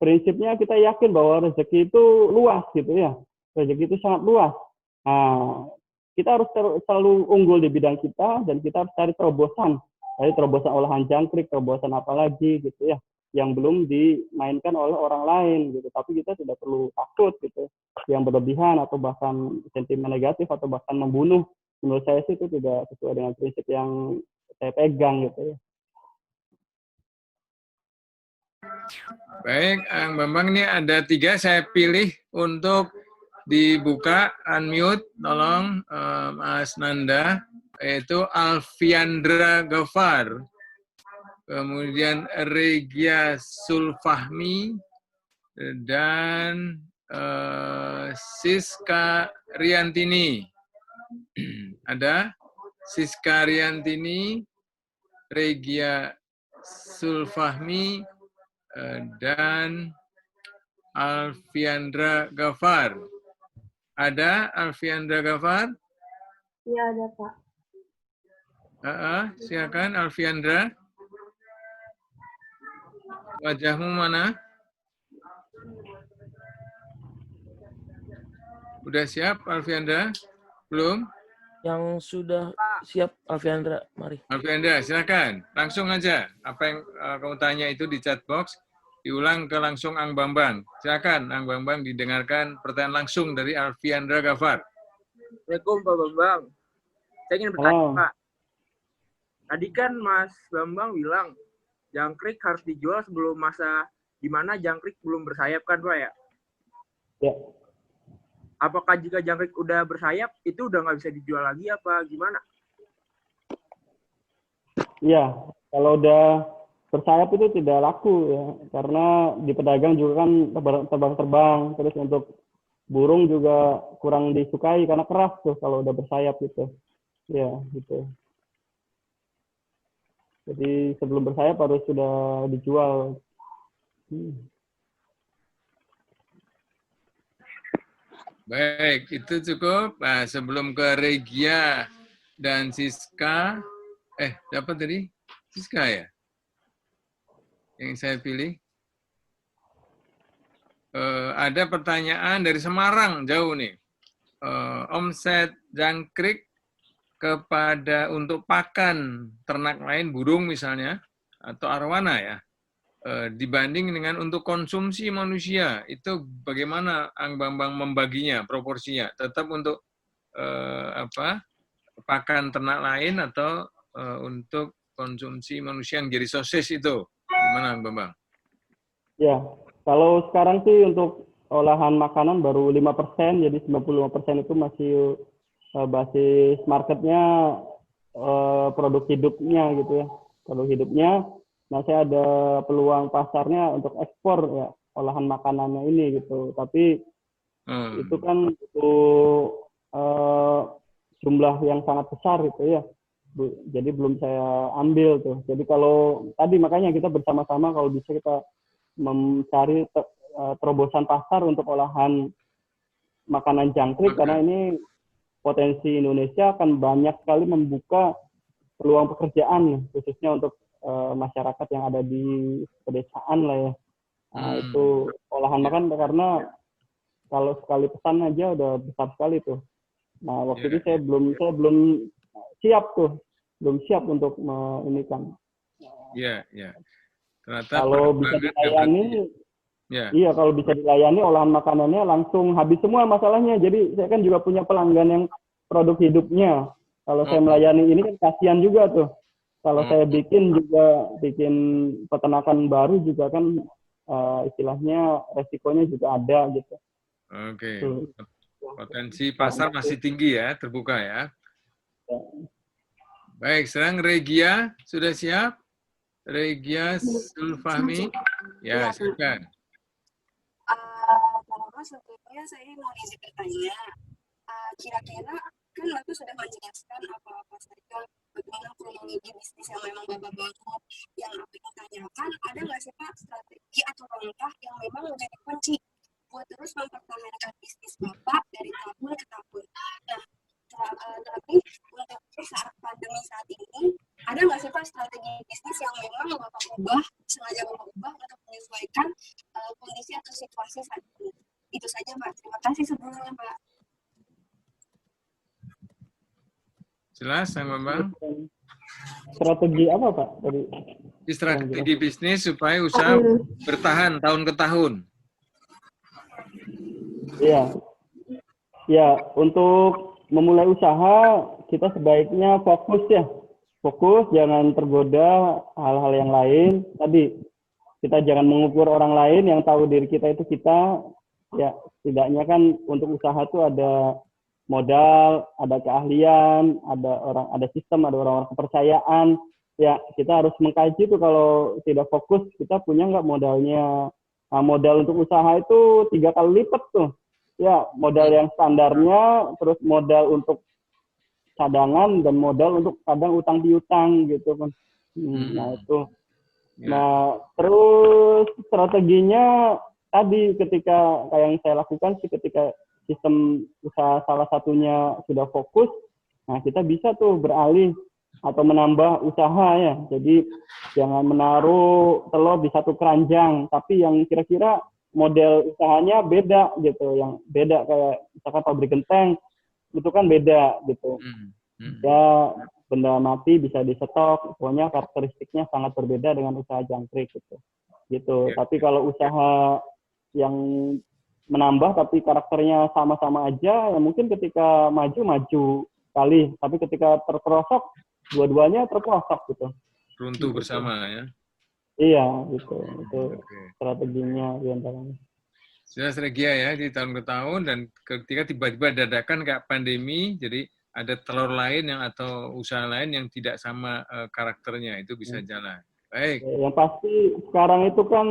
prinsipnya kita yakin bahwa rezeki itu luas gitu ya, rezeki itu sangat luas. Nah, kita harus selalu unggul di bidang kita, dan kita harus cari terobosan olahan jangkrik, terobosan apa lagi gitu ya, yang belum dimainkan oleh orang lain gitu. Tapi kita tidak perlu takut gitu, yang berlebihan atau bahkan sentimen negatif atau bahkan membunuh. Menurut saya sih itu tidak sesuai dengan prinsip yang saya pegang gitu ya. Baik, Ang Bambang, ini ada 3 saya pilih untuk dibuka, unmute, tolong Mas Nanda, yaitu Alfiandra Ghaffar, kemudian Regia Sulfahmi, dan Siska Riantini. Ada Siska Riantini, Regia Sulfahmi, dan Alfiandra Ghaffar. Ada Alfiandra Ghaffar? Iya, ada, Pak. Silakan Alfiandra. Wajahmu mana? Udah siap Alfiandra? Belum? Yang sudah siap, Alfiandra, mari. Alfiandra, silakan. Langsung aja. Apa yang kamu tanya itu di chat box, diulang ke langsung Ang Bambang. Silakan Ang Bambang, didengarkan pertanyaan langsung dari Alfiandra Ghaffar. Assalamualaikum Pak Bambang. Saya ingin bertanya Pak. Tadi kan Mas Bambang bilang jangkrik harus dijual sebelum masa di mana jangkrik belum bersayap kan Pak ya? Ya. Apakah jika jangkrik udah bersayap itu udah nggak bisa dijual lagi apa gimana? Iya, kalau udah bersayap itu tidak laku ya, karena di pedagang juga kan terbang-terbang, terus untuk burung juga kurang disukai karena keras tuh kalau udah bersayap gitu. Ya, gitu. Jadi sebelum bersayap harus sudah dijual. Baik, itu cukup. Nah, sebelum ke Regia dan Siska, dapat tadi? Siska ya? Yang saya pilih. Ada pertanyaan dari Semarang, jauh nih. Omset jangkrik untuk pakan ternak lain, burung misalnya, atau arwana ya, dibanding dengan untuk konsumsi manusia, itu bagaimana Ang Bambang membaginya, proporsinya? Tetap untuk pakan ternak lain atau untuk konsumsi manusia yang jadi sosis itu? Gimana Ang Bambang? Ya, kalau sekarang sih untuk olahan makanan baru 5%, jadi 95% itu masih basis marketnya produk hidupnya gitu ya, produk hidupnya. Nah, saya ada peluang pasarnya untuk ekspor ya, olahan makanannya ini gitu. Tapi itu kan itu jumlah yang sangat besar gitu ya. Jadi belum saya ambil tuh. Jadi kalau tadi makanya kita bersama-sama kalau bisa kita mencari terobosan pasar untuk olahan makanan jangkrik karena ini potensi Indonesia akan banyak sekali membuka peluang pekerjaan khususnya untuk masyarakat yang ada di pedesaan lah ya. Nah, itu olahan makan karena kalau sekali pesan aja udah besar sekali tuh. Nah, waktu itu saya belum siap tuh. Belum siap untuk inikan. Iya. Ternyata kalau bisa dilayani, iya kalau bisa dilayani olahan makanannya langsung habis semua masalahnya. Jadi saya kan juga punya pelanggan yang produk hidupnya. Kalau saya melayani ini kan kasihan juga tuh. Kalau saya bikin peternakan baru juga kan istilahnya resikonya juga ada gitu. Oke. Potensi pasar masih tinggi ya, terbuka ya. Baik, sekarang Regia sudah siap? Regia Sulfahmi? Ya, silakan. Kalau Mas, sebetulnya saya mau izin bertanya, kira-kira kan Bapak sudah menjelaskan apa-apa saja bagaimana kronologi bisnis yang memang Bapak bangun. Yang aku ingin tanyakan, ada nggak sih Pak strategi atau langkah yang memang menjadi kunci buat terus mempertahankan bisnis Bapak dari tahun ke tahun? Nah, terlebih untuk saat pandemi saat ini, ada nggak sih Pak strategi bisnis yang memang Bapak ubah, sengaja Bapak ubah untuk menyesuaikan kondisi atau situasi saat ini? Itu saja Pak. Terima kasih sebelumnya Pak. Jelas, Bang? Strategi apa Pak? Strategi bisnis supaya usaha bertahan tahun ke tahun. Iya. Ya, untuk memulai usaha kita sebaiknya fokus ya. Fokus, jangan tergoda hal-hal yang lain. Tadi kita jangan mengukur orang lain, yang tahu diri kita itu kita. Ya, setidaknya kan untuk usaha itu ada modal, ada keahlian, ada sistem, ada orang-orang kepercayaan. Ya, kita harus mengkaji tuh kalau tidak fokus kita punya nggak modalnya. Nah, modal untuk usaha itu 3 kali lipat tuh. Ya, modal yang standarnya, terus modal untuk cadangan dan modal untuk kadang utang piutang gitu kan. Nah, itu. Nah, terus strateginya tadi ketika kayak yang saya lakukan sih ketika sistem usaha salah satunya sudah fokus, nah kita bisa tuh beralih atau menambah usaha ya. Jadi jangan menaruh telur di satu keranjang, tapi yang kira-kira model usahanya beda gitu, yang beda kayak misalkan pabrik genteng itu kan beda gitu. Ya benda mati bisa disetok, pokoknya karakteristiknya sangat berbeda dengan usaha jangkrik gitu. Tapi kalau usaha yang menambah tapi karakternya sama-sama aja, ya mungkin ketika maju kali, tapi ketika terperosok dua-duanya terperosok gitu. Runtuh bersama ya. Iya gitu, itu strateginya diantaranya. Sudah Regia ya di tahun ke tahun, dan ketika tiba-tiba dadakan kayak pandemi, jadi ada telur lain yang atau usaha lain yang tidak sama karakternya, itu bisa jalan. Baik. Yang pasti sekarang itu kan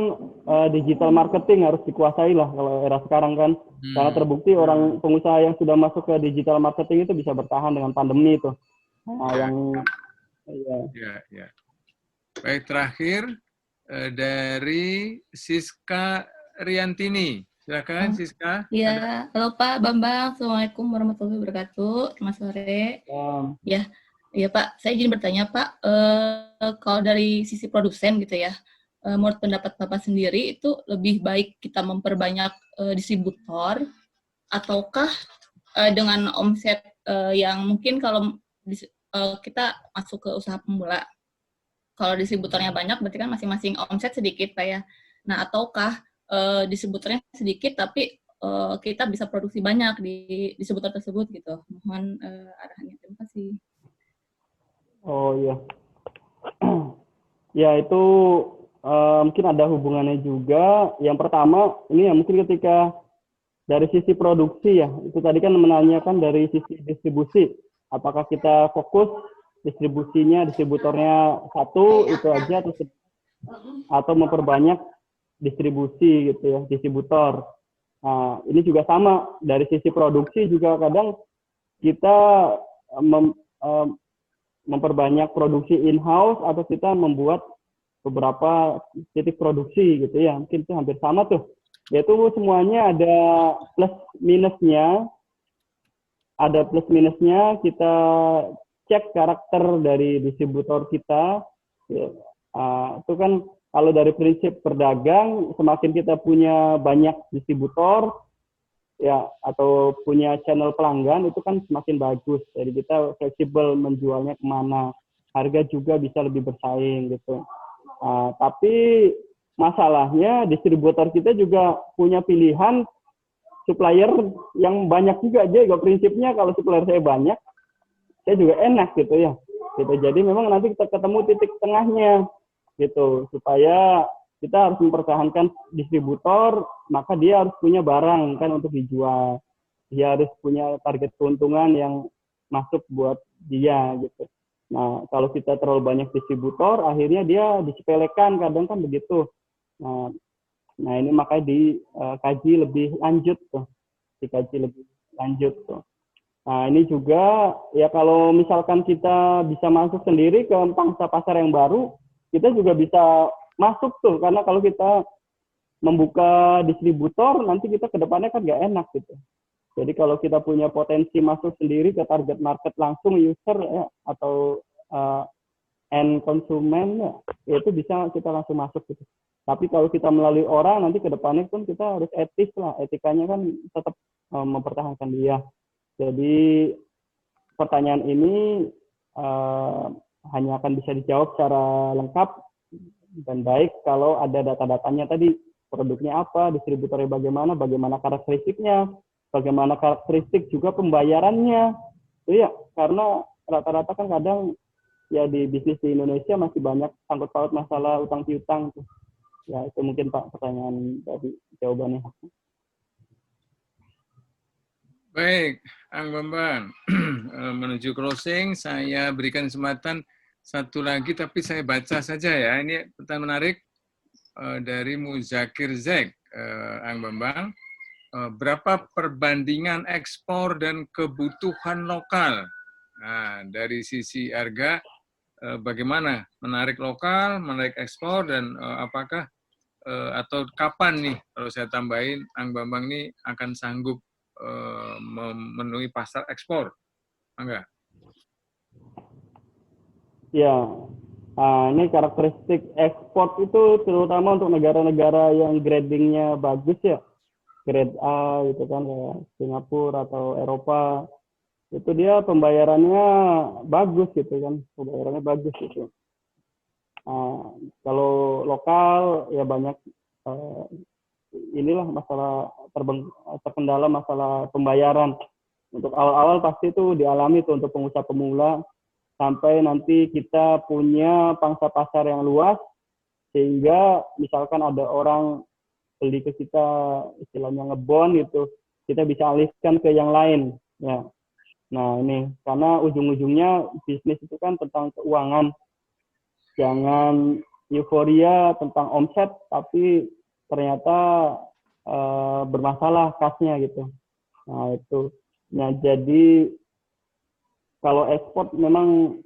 digital marketing harus dikuasai lah kalau era sekarang kan. Karena terbukti orang pengusaha yang sudah masuk ke digital marketing itu bisa bertahan dengan pandemi itu. Nah, Ya. Baik, terakhir dari Siska Riantini. Silakan Siska. Ya, halo Pak Bambang. Assalamualaikum warahmatullahi wabarakatuh. Selamat sore. Ya Pak, saya izin bertanya Pak, kalau dari sisi produsen gitu ya, menurut pendapat Bapak sendiri itu lebih baik kita memperbanyak distributor ataukah dengan omset yang mungkin kalau kita masuk ke usaha pemula, kalau distributornya banyak berarti kan masing-masing omset sedikit Pak ya. Nah, ataukah distributornya sedikit tapi kita bisa produksi banyak di distributor tersebut gitu. Mohon arahannya. Terima kasih. Oh iya. Ya itu mungkin ada hubungannya juga. Yang pertama ini ya mungkin ketika dari sisi produksi ya, itu tadi kan menanyakan dari sisi distribusi. Apakah kita fokus distributornya satu itu aja atau memperbanyak distribusi gitu ya, distributor. Nah, ini juga sama dari sisi produksi juga kadang kita memperbanyak produksi in-house atau kita membuat beberapa titik produksi gitu ya. Mungkin itu hampir sama tuh. Yaitu semuanya ada plus minusnya. Ada plus minusnya, kita cek karakter dari distributor kita. Ya, itu kan kalau dari prinsip berdagang, semakin kita punya banyak distributor, ya atau punya channel pelanggan, itu kan semakin bagus. Jadi kita fleksibel menjualnya kemana. Harga juga bisa lebih bersaing gitu. Tapi masalahnya distributor kita juga punya pilihan supplier yang banyak juga aja. Prinsipnya kalau supplier saya banyak, saya juga enak gitu ya. Gitu. Jadi memang nanti kita ketemu titik tengahnya gitu, supaya kita harus mempertahankan distributor, maka dia harus punya barang kan untuk dijual. Dia harus punya target keuntungan yang masuk buat dia gitu. Nah, kalau kita terlalu banyak distributor, akhirnya dia disepelekan, kadang kan begitu. Nah ini makanya dikaji lebih lanjut tuh, Nah ini juga ya kalau misalkan kita bisa masuk sendiri ke pangsa pasar yang baru, kita juga bisa masuk tuh, karena kalau kita membuka distributor nanti kita ke depannya kan nggak enak gitu. Jadi kalau kita punya potensi masuk sendiri ke target market langsung user ya, atau end konsumen ya, itu bisa kita langsung masuk gitu. Tapi kalau kita melalui orang, nanti ke depannya pun kita harus etis lah. Etikanya kan tetap mempertahankan dia. Jadi pertanyaan ini hanya akan bisa dijawab secara lengkap dan baik kalau ada data-datanya tadi. Produknya apa, distributornya bagaimana karakteristiknya, bagaimana karakteristik juga pembayarannya. Iya, karena rata-rata kan kadang ya di bisnis di Indonesia masih banyak sangkut paut masalah utang piutang tuh. Ya, itu mungkin Pak pertanyaan dari jawabannya. Baik, Ang Bambang. Menuju closing, saya berikan kesempatan satu lagi, tapi saya baca saja ya. Ini pertanyaan menarik dari Muzakir Zek, Ang Bambang. Berapa perbandingan ekspor dan kebutuhan lokal? Nah, dari sisi harga, bagaimana menarik lokal, menarik ekspor, dan apakah atau kapan nih kalau saya tambahin Ang Bambang nih akan sanggup memenuhi pasar ekspor? Enggak? Ya, ini karakteristik ekspor itu terutama untuk negara-negara yang gradingnya bagus ya, grade A gitu kan, kayak Singapura atau Eropa, itu dia pembayarannya bagus gitu kan, pembayarannya bagus gitu. Kalau lokal ya banyak inilah masalah terkendala masalah pembayaran. Untuk awal-awal pasti itu dialami tuh untuk pengusaha pemula, sampai nanti kita punya pangsa pasar yang luas, sehingga misalkan ada orang beli ke kita istilahnya ngebon gitu, kita bisa alihkan ke yang lain ya. Nah ini karena ujung-ujungnya bisnis itu kan tentang keuangan. Jangan euforia tentang omset, tapi ternyata bermasalah kasnya gitu. Nah itu. Nah jadi kalau ekspor memang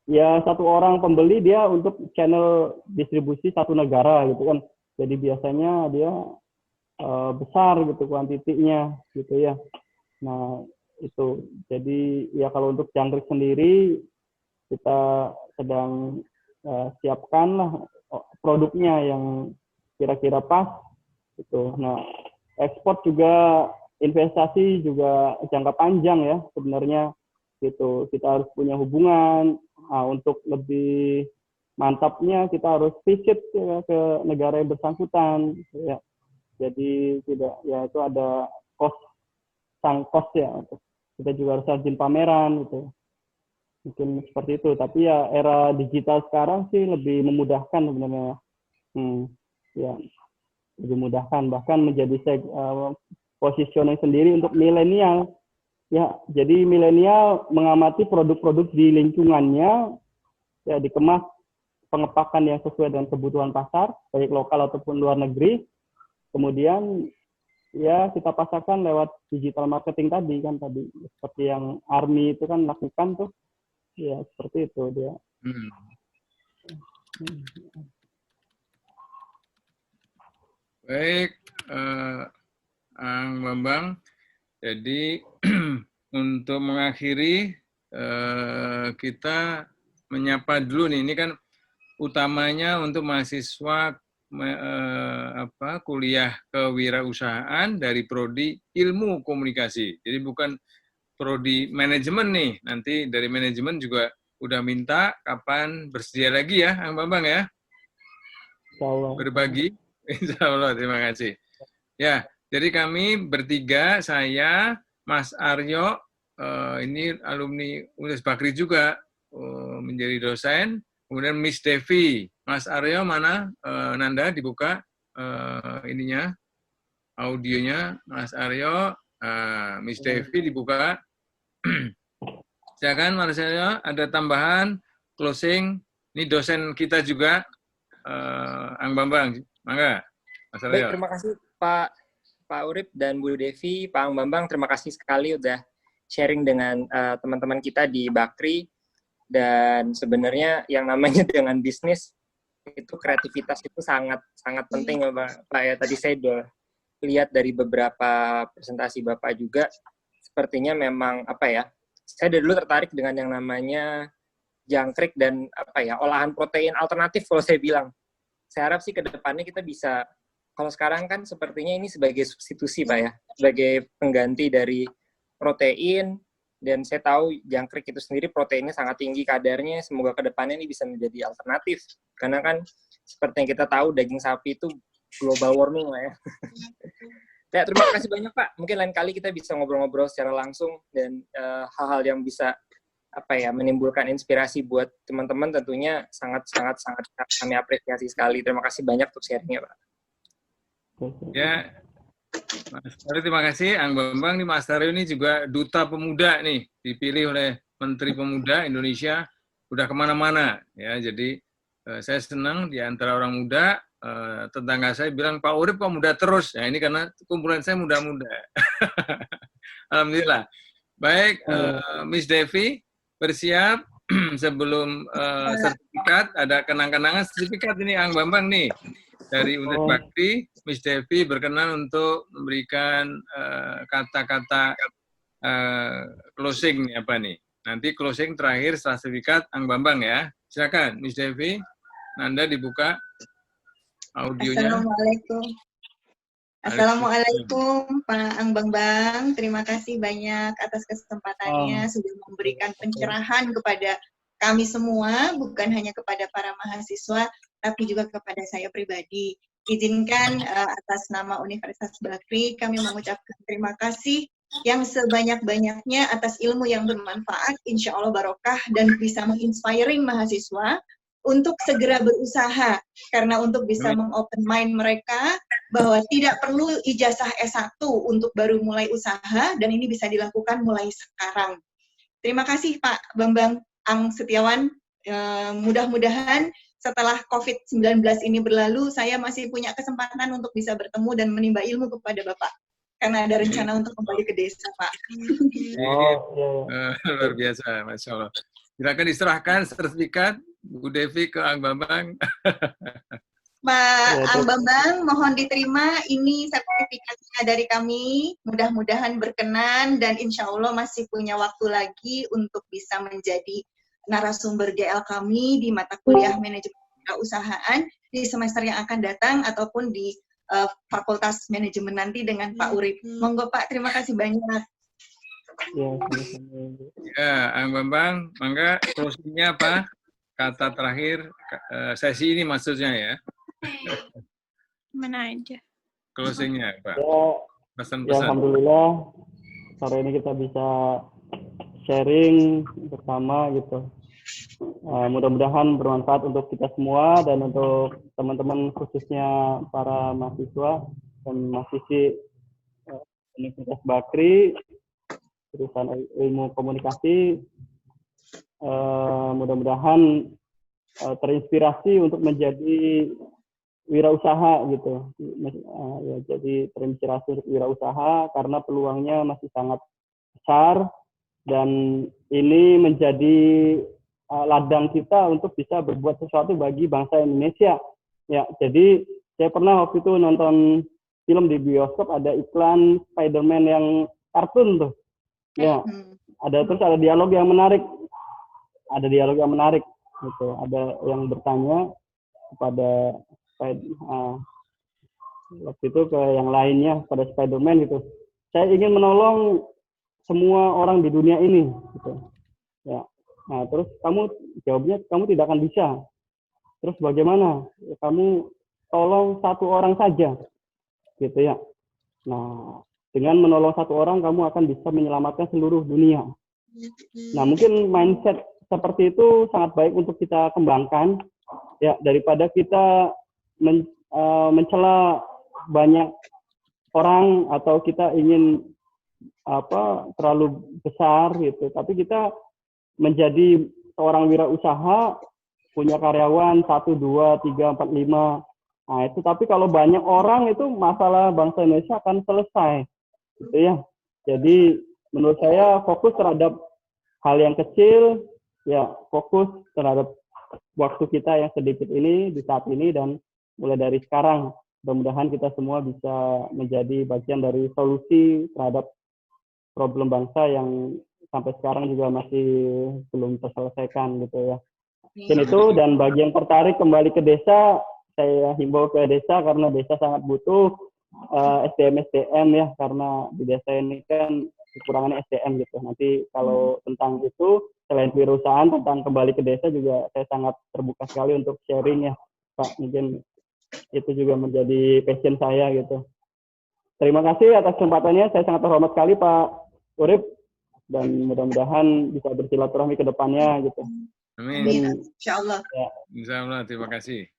ya satu orang pembeli dia untuk channel distribusi satu negara gitu kan. Jadi biasanya dia besar gitu kuantitinya gitu ya. Nah itu. Jadi ya kalau untuk jangkrik sendiri kita sedang siapkan lah produknya yang kira-kira pas gitu. Nah, ekspor juga investasi juga jangka panjang ya sebenarnya gitu. Kita harus punya hubungan. Nah, untuk lebih mantapnya kita harus visit ya, ke negara yang bersangkutan gitu, ya. Jadi tidak ya itu ada sang cost ya. Kita juga harus rajin pameran gitu. Mungkin seperti itu, tapi ya era digital sekarang sih lebih memudahkan sebenarnya. Ya, lebih memudahkan, bahkan menjadi positioning sendiri untuk milenial. Ya, jadi milenial mengamati produk-produk di lingkungannya, ya dikemas pengepakan yang sesuai dengan kebutuhan pasar, baik lokal ataupun luar negeri. Kemudian ya kita pasarkan lewat digital marketing tadi kan, seperti yang Army itu kan lakukan tuh. Ya, seperti itu dia. Baik, Ang Bambang. Jadi untuk mengakhiri kita menyapa dulu nih. Ini kan utamanya untuk mahasiswa kuliah kewirausahaan dari prodi ilmu komunikasi. Jadi bukan prodi manajemen nih. Nanti dari manajemen juga udah minta kapan bersedia lagi ya, Ang Bambang ya. Insyaallah. Berbagi. Insyaallah, terima kasih. Ya, jadi kami bertiga, saya, Mas Aryo, ini alumni Universitas Bakri juga, menjadi dosen. Kemudian Miss Devi. Mas Aryo mana? Nanda dibuka ininya, audionya. Mas Aryo, Miss Devi dibuka. Silakan Mas Aryo, ada tambahan, closing. Ini dosen kita juga, Ang Bambang. Mangga, Mas Aryo. Baik, terima kasih Pak Urip dan Bu Devi, Pak Ang Bambang, terima kasih sekali udah sharing dengan teman-teman kita di Bakri. Dan sebenarnya yang namanya dengan bisnis itu kreativitas itu sangat penting ya Pak ya. Tadi saya udah lihat dari beberapa presentasi Bapak juga, sepertinya memang saya dari dulu tertarik dengan yang namanya jangkrik dan olahan protein alternatif kalau saya bilang. Saya harap sih ke depannya kita bisa, kalau sekarang kan sepertinya ini sebagai substitusi Pak ya, sebagai pengganti dari protein, dan saya tahu jangkrik itu sendiri proteinnya sangat tinggi kadarnya, semoga ke depannya ini bisa menjadi alternatif, karena kan seperti yang kita tahu daging sapi itu global warming lah ya. Ya, terima kasih banyak Pak, mungkin lain kali kita bisa ngobrol-ngobrol secara langsung, dan hal-hal yang bisa menimbulkan inspirasi buat teman-teman tentunya sangat kami apresiasi sekali. Terima kasih banyak untuk sharingnya Pak. Ya, Mas Aryo terima kasih. Ang Bambang nih, Mas Aryo ini juga duta pemuda nih, dipilih oleh Menteri Pemuda Indonesia, udah kemana-mana ya. Jadi saya senang di antara orang muda, tetangga saya bilang Pak Urip kok muda terus. Ya ini karena kumpulan saya muda-muda. Alhamdulillah. Baik, Miss Devi bersiap sebelum sertifikat, ada kenang-kenangan sertifikat ini Ang Bambang nih dari Universitas Bakri. Miss Devi berkenan untuk memberikan kata-kata closing apa nih. Nanti closing terakhir setelah sertifikat Ang Bambang ya. Silakan Miss Devi, Nanda dibuka audionya. Assalamualaikum Pak Ang Bambang, terima kasih banyak atas kesempatannya sudah memberikan pencerahan kepada kami semua, bukan hanya kepada para mahasiswa, tapi juga kepada saya pribadi. Izinkan atas nama Universitas Bakri kami mengucapkan terima kasih yang sebanyak-banyaknya atas ilmu yang bermanfaat, insya Allah barokah dan bisa menginspiring mahasiswa untuk segera berusaha, karena untuk bisa mengopen mind mereka bahwa tidak perlu ijazah S1 untuk baru mulai usaha, dan ini bisa dilakukan mulai sekarang. Terima kasih Pak Bambang Ang Setiawan. Mudah-mudahan setelah COVID-19 ini berlalu, saya masih punya kesempatan untuk bisa bertemu dan menimba ilmu kepada Bapak. Karena ada rencana untuk kembali ke desa, Pak. Luar biasa, Masya Allah. Silakan diserahkan sertifikat Bu Devi ke Ang Bambang. Pak Ang Bambang, mohon diterima ini sertifikatnya dari kami. Mudah-mudahan berkenan dan insya Allah masih punya waktu lagi untuk bisa menjadi narasumber GL kami di mata kuliah manajemen kewirausahaan di semester yang akan datang ataupun di Fakultas Manajemen nanti dengan Pak Urip. Monggo Pak, terima kasih banyak. Ya, Ang Bambang, mangga closing-nya apa? Kata terakhir sesi ini maksudnya ya. Mana aja. Closing-nya, Pak. Pesan-pesan. Ya, alhamdulillah sore ini kita bisa sharing bersama gitu. Mudah-mudahan bermanfaat untuk kita semua dan untuk teman-teman khususnya para mahasiswa dan mahasiswi Universitas Bakri jurusan ilmu komunikasi. Mudah-mudahan terinspirasi untuk menjadi wirausaha gitu. Ya, jadi terinspirasi untuk wirausaha karena peluangnya masih sangat besar dan ini menjadi ladang kita untuk bisa berbuat sesuatu bagi bangsa Indonesia. Ya, jadi saya pernah waktu itu nonton film di bioskop, ada iklan Spider-Man yang kartun tuh. Ya, terus ada dialog yang menarik. Ada dialog yang menarik gitu. Ada yang bertanya kepada waktu itu ke yang lainnya, pada Spider-Man gitu. Saya ingin menolong semua orang di dunia ini gitu. Ya. Nah, terus jawabnya kamu tidak akan bisa. Terus bagaimana? Ya, kamu tolong satu orang saja. Gitu ya. Nah, dengan menolong satu orang kamu akan bisa menyelamatkan seluruh dunia. Nah, mungkin mindset seperti itu sangat baik untuk kita kembangkan ya, daripada kita mencela banyak orang atau kita ingin terlalu besar gitu. Tapi kita menjadi seorang wirausaha, punya karyawan 1, 2, 3, 4, 5. Nah, itu tapi kalau banyak orang itu masalah bangsa Indonesia akan selesai. Gitu ya. Jadi menurut saya fokus terhadap hal yang kecil, ya fokus terhadap waktu kita yang sedikit ini di saat ini, dan mulai dari sekarang mudah-mudahan kita semua bisa menjadi bagian dari solusi terhadap problem bangsa yang sampai sekarang juga masih belum terselesaikan gitu ya. Dan itu, dan bagi yang tertarik kembali ke desa, saya himbau ke desa karena desa sangat butuh SDM ya, karena di desa ini kan kekurangannya SDM gitu. Nanti kalau tentang itu, selain perusahaan, tentang kembali ke desa juga saya sangat terbuka sekali untuk sharing ya Pak. Mungkin itu juga menjadi passion saya gitu. Terima kasih atas kesempatannya, saya sangat terhormat sekali Pak Urip, dan mudah-mudahan bisa bersilaturahmi ke depannya gitu. Amin. Insyaallah. Ya. Insyaallah, terima kasih.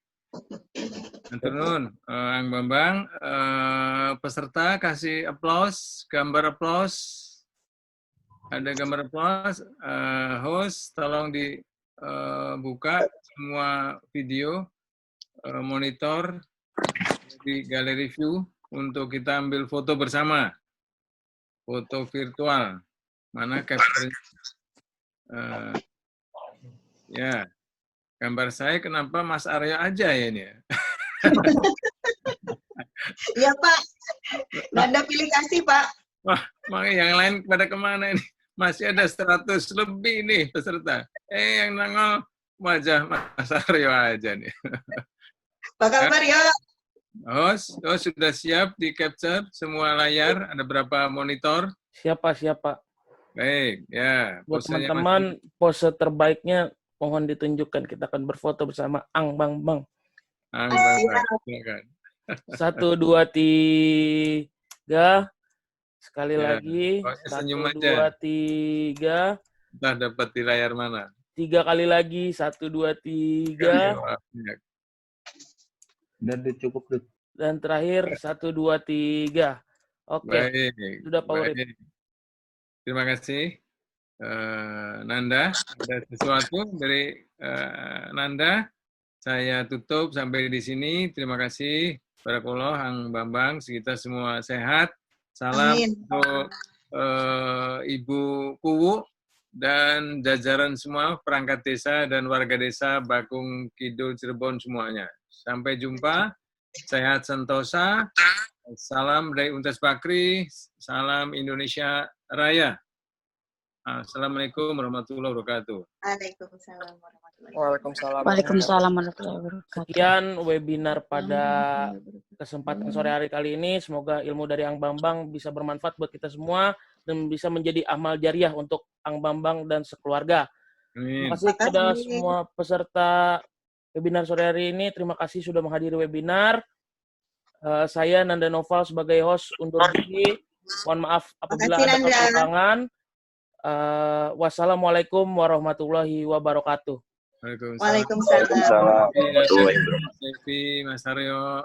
Turun, Ang Bambang, peserta kasih aplaus, gambar aplaus. Ada gambar aplaus. Host, tolong dibuka semua video, monitor di galeri view untuk kita ambil foto bersama, foto virtual. Mana capture? Ya, gambar saya kenapa Mas Aryo aja ya ini? Iya Pak, Nanda pilih kasih Pak. Wah, makanya yang lain pada kemana ini? Masih ada 100 lebih nih peserta. Yang nongol wajah Mas Aryo aja nih. Pak Aryo. Host sudah siap di capture semua layar? Ada berapa monitor? Siapa? Baik, ya. Buat teman-teman, pose terbaiknya mohon ditunjukkan. Kita akan berfoto bersama Ang Bambang. Ang Bambang, silakan. 1, 2, 3. Sekali lagi. 1, 2, 3. Entah dapat di layar mana. 3 kali lagi. 1, 2, 3. Dan cukup. Dan terakhir 1, 2, 3. Oke. Baik. Sudah Pak Urip. Terima kasih. Nanda, ada sesuatu dari Nanda? Saya tutup sampai di sini. Terima kasih. Barakallah, Ang Bambang, kita semua sehat. Salam untuk Ibu Kuwu dan jajaran semua perangkat desa dan warga desa Bakung Kidul Cirebon semuanya. Sampai jumpa. Sehat sentosa. Salam dari Untas Bakri. Salam Indonesia Raya. Assalamualaikum warahmatullahi wabarakatuh. Waalaikumsalam warahmatullahi wabarakatuh. Sekian webinar pada kesempatan sore hari kali ini. Semoga ilmu dari Ang Bambang bisa bermanfaat buat kita semua dan bisa menjadi amal jariah untuk Ang Bambang dan sekeluarga. Terima kasih kepada semua peserta webinar sore hari ini. Terima kasih sudah menghadiri webinar. Saya Nanda Noval sebagai host undur diri. Mohon maaf apabila ada kekurangan. Wassalamualaikum warahmatullahi wabarakatuh. Waalaikumsalam. Mas Aryo.